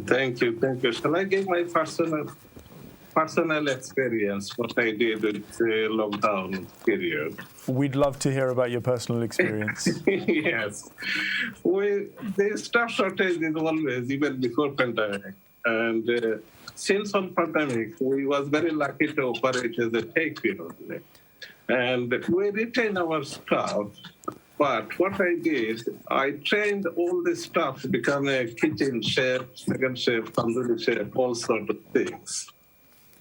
Thank you. Thank you. Shall I give my personal experience, what I did with the lockdown period? We'd love to hear about your personal experience. Yes. The staff shortage is always, even before pandemic. And since on pandemic, we was very lucky to operate as a take-home. And we retain our staff. But what I did, I trained all the staff to become a kitchen chef, second chef, tandoori chef, all sorts of things.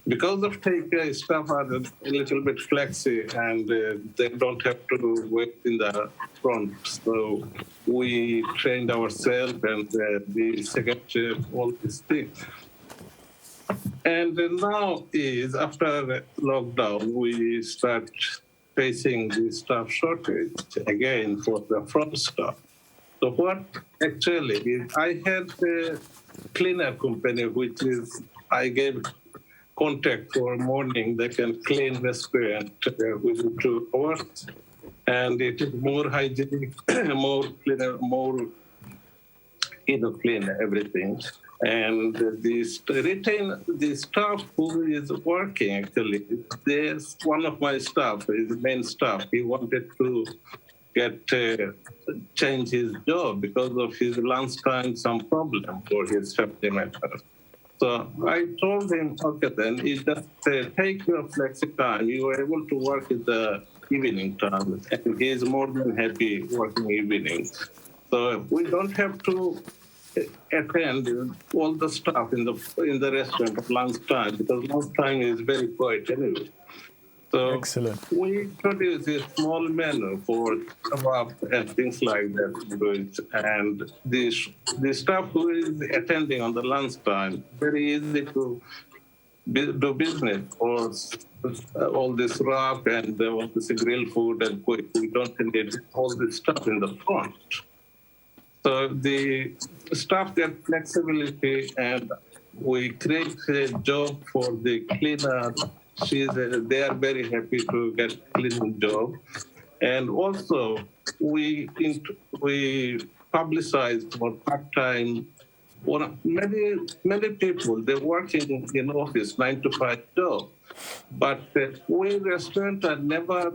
because of take staff are a little bit flexy and they don't have to wait in the front. So we trained ourselves and the secretary, all these things. And now is after lockdown, we start facing the staff shortage again for the front staff. So what actually is, I had a cleaner company, which is, I gave contact for morning, they can clean restaurant within 2 hours. And it is more hygienic, more cleaner, more, clean everything. And the staff who is working actually, there's one of my staff, his main staff, he wanted to change his job because of his lunchtime, some problem for his family matter. So I told him, okay, then you just take your flexi time. You are able to work in the evening time, and he is more than happy working evenings. So we don't have to attend all the stuff in the restaurant at lunchtime because lunchtime is very quiet anyway. So excellent. We produce a small menu for kebab and things like that. And the staff who is attending on the lunchtime, very easy to do business or all this wrap and all this grill food and quick. We don't need all this stuff in the front. So the staff get flexibility and we create a job for the cleaner. They are very happy to get cleaning job. And also we publicize for part-time. Many people, they're working in office, 9 to 5 job. But we restaurant are never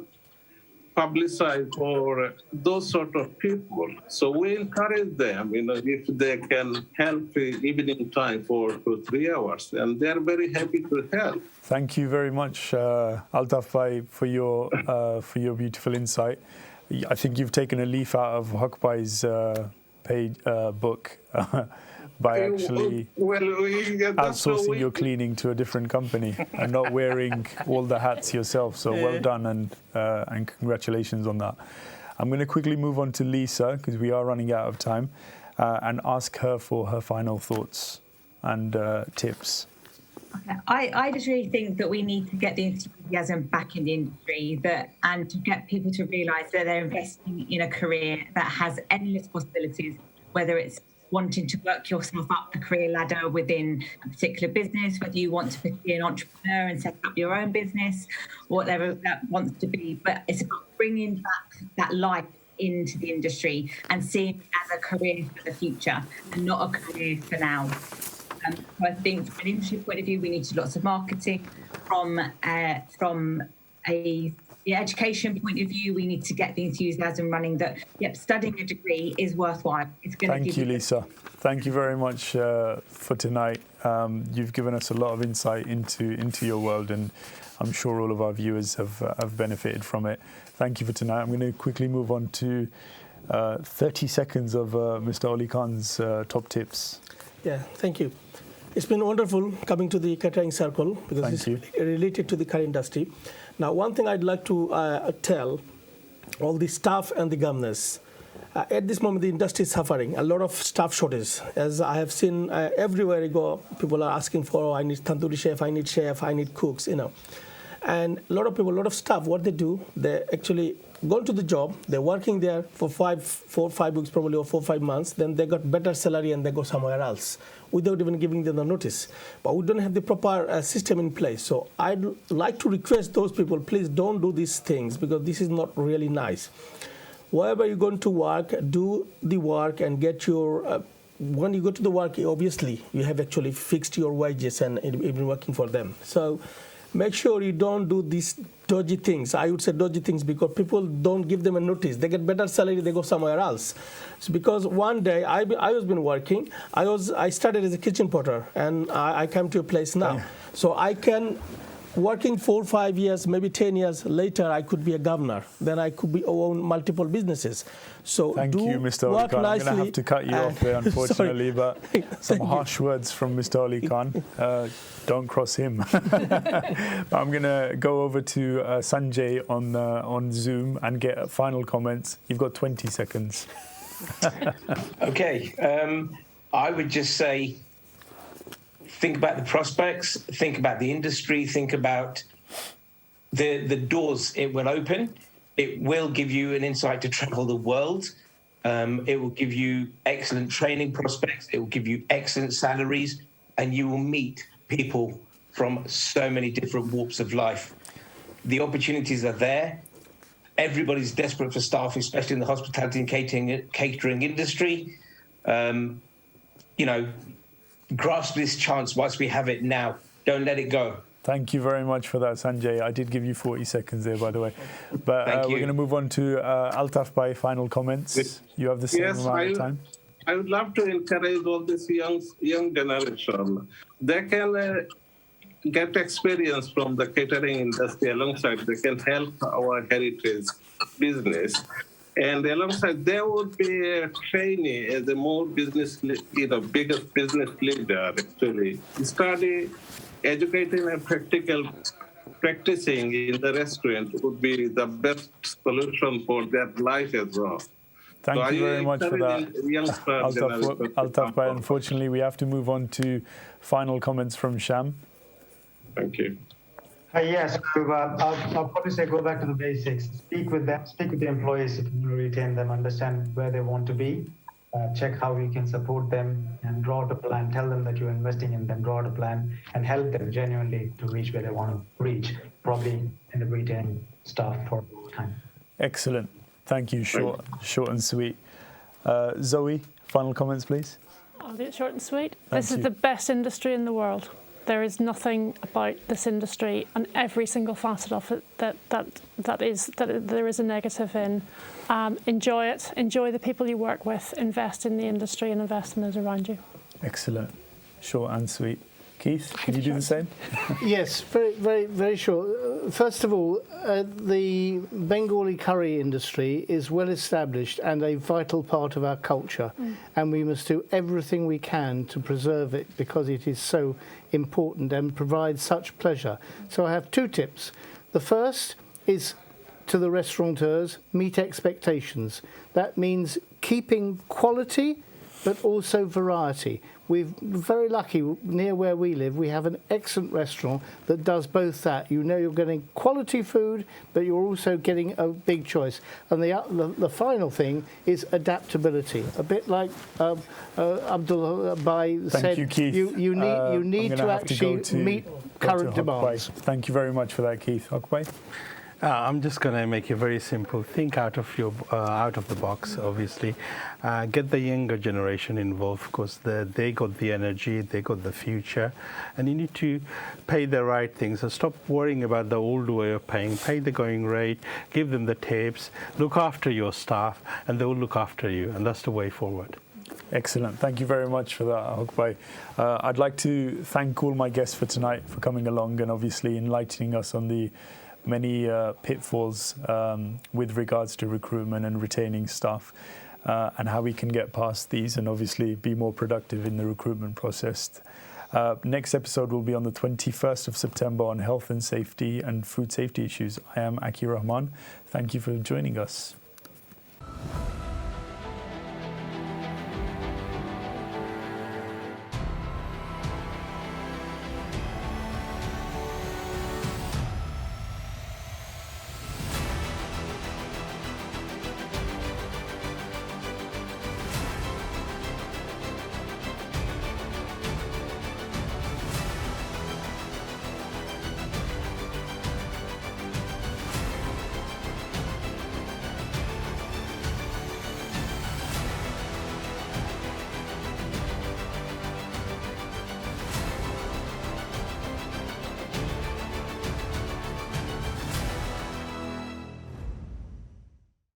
publicized for those sort of people. So we encourage them, if they can help evening time for 3 hours, and they're very happy to help. Thank you very much, Altaf Bhai, for your beautiful insight. I think you've taken a leaf out of Haq Bhai's book by actually outsourcing your cleaning to a different company and not wearing all the hats yourself. So well done and congratulations on that. I'm going to quickly move on to Lisa because we are running out of time and ask her for her final thoughts and tips. I just really think that we need to get the enthusiasm back in the industry and to get people to realise that they're investing in a career that has endless possibilities, whether it's wanting to work yourself up the career ladder within a particular business, whether you want to be an entrepreneur and set up your own business, whatever that wants to be. But it's about bringing back that life into the industry and seeing it as a career for the future and not a career for now. So I think from an industry point of view, we need to do lots of marketing. From the education point of view, we need to get the enthusiasm running that, studying a degree is worthwhile. It's going to give you... Lisa. Thank you very much for tonight. You've given us a lot of insight into your world, and I'm sure all of our viewers have benefited from it. Thank you for tonight. I'm going to quickly move on to 30 seconds of Mr. Oli Khan's top tips. Yeah, thank you. It's been wonderful coming to the Catering Circle because it's related to the current industry. Now, one thing I'd like to tell all the staff and the governors, at this moment the industry is suffering a lot of staff shortage. As I have seen everywhere I go, people are asking for, I need tandoori chef, I need cooks, And a lot of people, a lot of staff, what they do, they actually go to the job, they're working there for 4 or 5 weeks probably, or 4 or 5 months, then they got better salary and they go somewhere else without even giving them the notice. But we don't have the proper system in place. So I'd like to request those people, please don't do these things because this is not really nice. Wherever you're going to work, do the work and get your... when you go to the work, obviously, you have actually fixed your wages and you've been working for them. So make sure you don't do these dodgy things. I would say dodgy things because people don't give them a notice. They get better salary, they go somewhere else. So because one day I was been working, I started as a kitchen porter and I came to a place now. So I can working 4 or 5 years, maybe 10 years later, I could be a governor. Then I could own multiple businesses. So thank you, Mr. Ali Khan. I'm going to have to cut you off there, unfortunately, but some harsh words from Mr. Ali Khan. Don't cross him. I'm going to go over to Sanjay on Zoom and get final comments. You've got 20 seconds. Okay. I would just say, think about the prospects, think about the industry, think about the doors it will open. It will give you an insight to travel the world. It will give you excellent training prospects. It will give you excellent salaries, and you will meet people from so many different walks of life. The opportunities are there. Everybody's desperate for staff, especially in the hospitality and catering industry. Grasp this chance whilst we have it now. Don't let it go. Thank you very much for that, Sanjay. I did give you 40 seconds there, by the way. But we're going to move on to Altaf by final comments. You have the same amount of time. I would love to encourage all this young generation. They can get experience from the catering industry alongside. They can help our heritage business. And alongside, there would be a trainee as a more biggest business leader, actually. Study, educating and practicing in the restaurant would be the best solution for their life as well. Thank you very much for that, Altaf. But unfortunately, we have to move on to final comments from Sham. Thank you. Yes, I'll probably say go back to the basics. Speak with them, speak with the employees if you want to retain them, understand where they want to be, check how you can support them, and draw out a plan. Tell them that you're investing in them, draw out a plan, and help them genuinely to reach where they want to reach, probably end up retaining staff for a long time. Excellent. Thank you. Short and sweet. Zoe, final comments, please. I'll do it short and sweet. This is the best industry in the world. There is nothing about this industry and every single facet of it that there is a negative in. Enjoy it. Enjoy the people you work with. Invest in the industry and invest in those around you. Excellent. Short and sweet. Keith, can you do the same? Yes, very, very, very short. First of all, the Bengali curry industry is well established and a vital part of our culture, and we must do everything we can to preserve it because it is so important and provides such pleasure. So I have 2 tips. The first is to the restaurateurs, meet expectations. That means keeping quality but also variety. We're very lucky near where we live. We have an excellent restaurant that does both that. You know you're getting quality food, but you're also getting a big choice. And the final thing is adaptability. A bit like Abdul Bai said. Thank you, Keith. You need to actually meet current demands. Thank you very much for that, Keith. Akbai? I'm just going to make it very simple. Think out of the box, obviously. Get the younger generation involved because they got the energy, they got the future, and you need to pay the right things. So stop worrying about the old way of paying. Pay the going rate, give them the tips, look after your staff, and they will look after you, and that's the way forward. Excellent. Thank you very much for that, Hokbai. I'd like to thank all my guests for tonight for coming along and obviously enlightening us on the many pitfalls with regards to recruitment and retaining staff and how we can get past these and obviously be more productive in the recruitment process. Next episode will be on the 21st of September on health and safety and food safety issues. I am Aki Rahman. Thank you for joining us.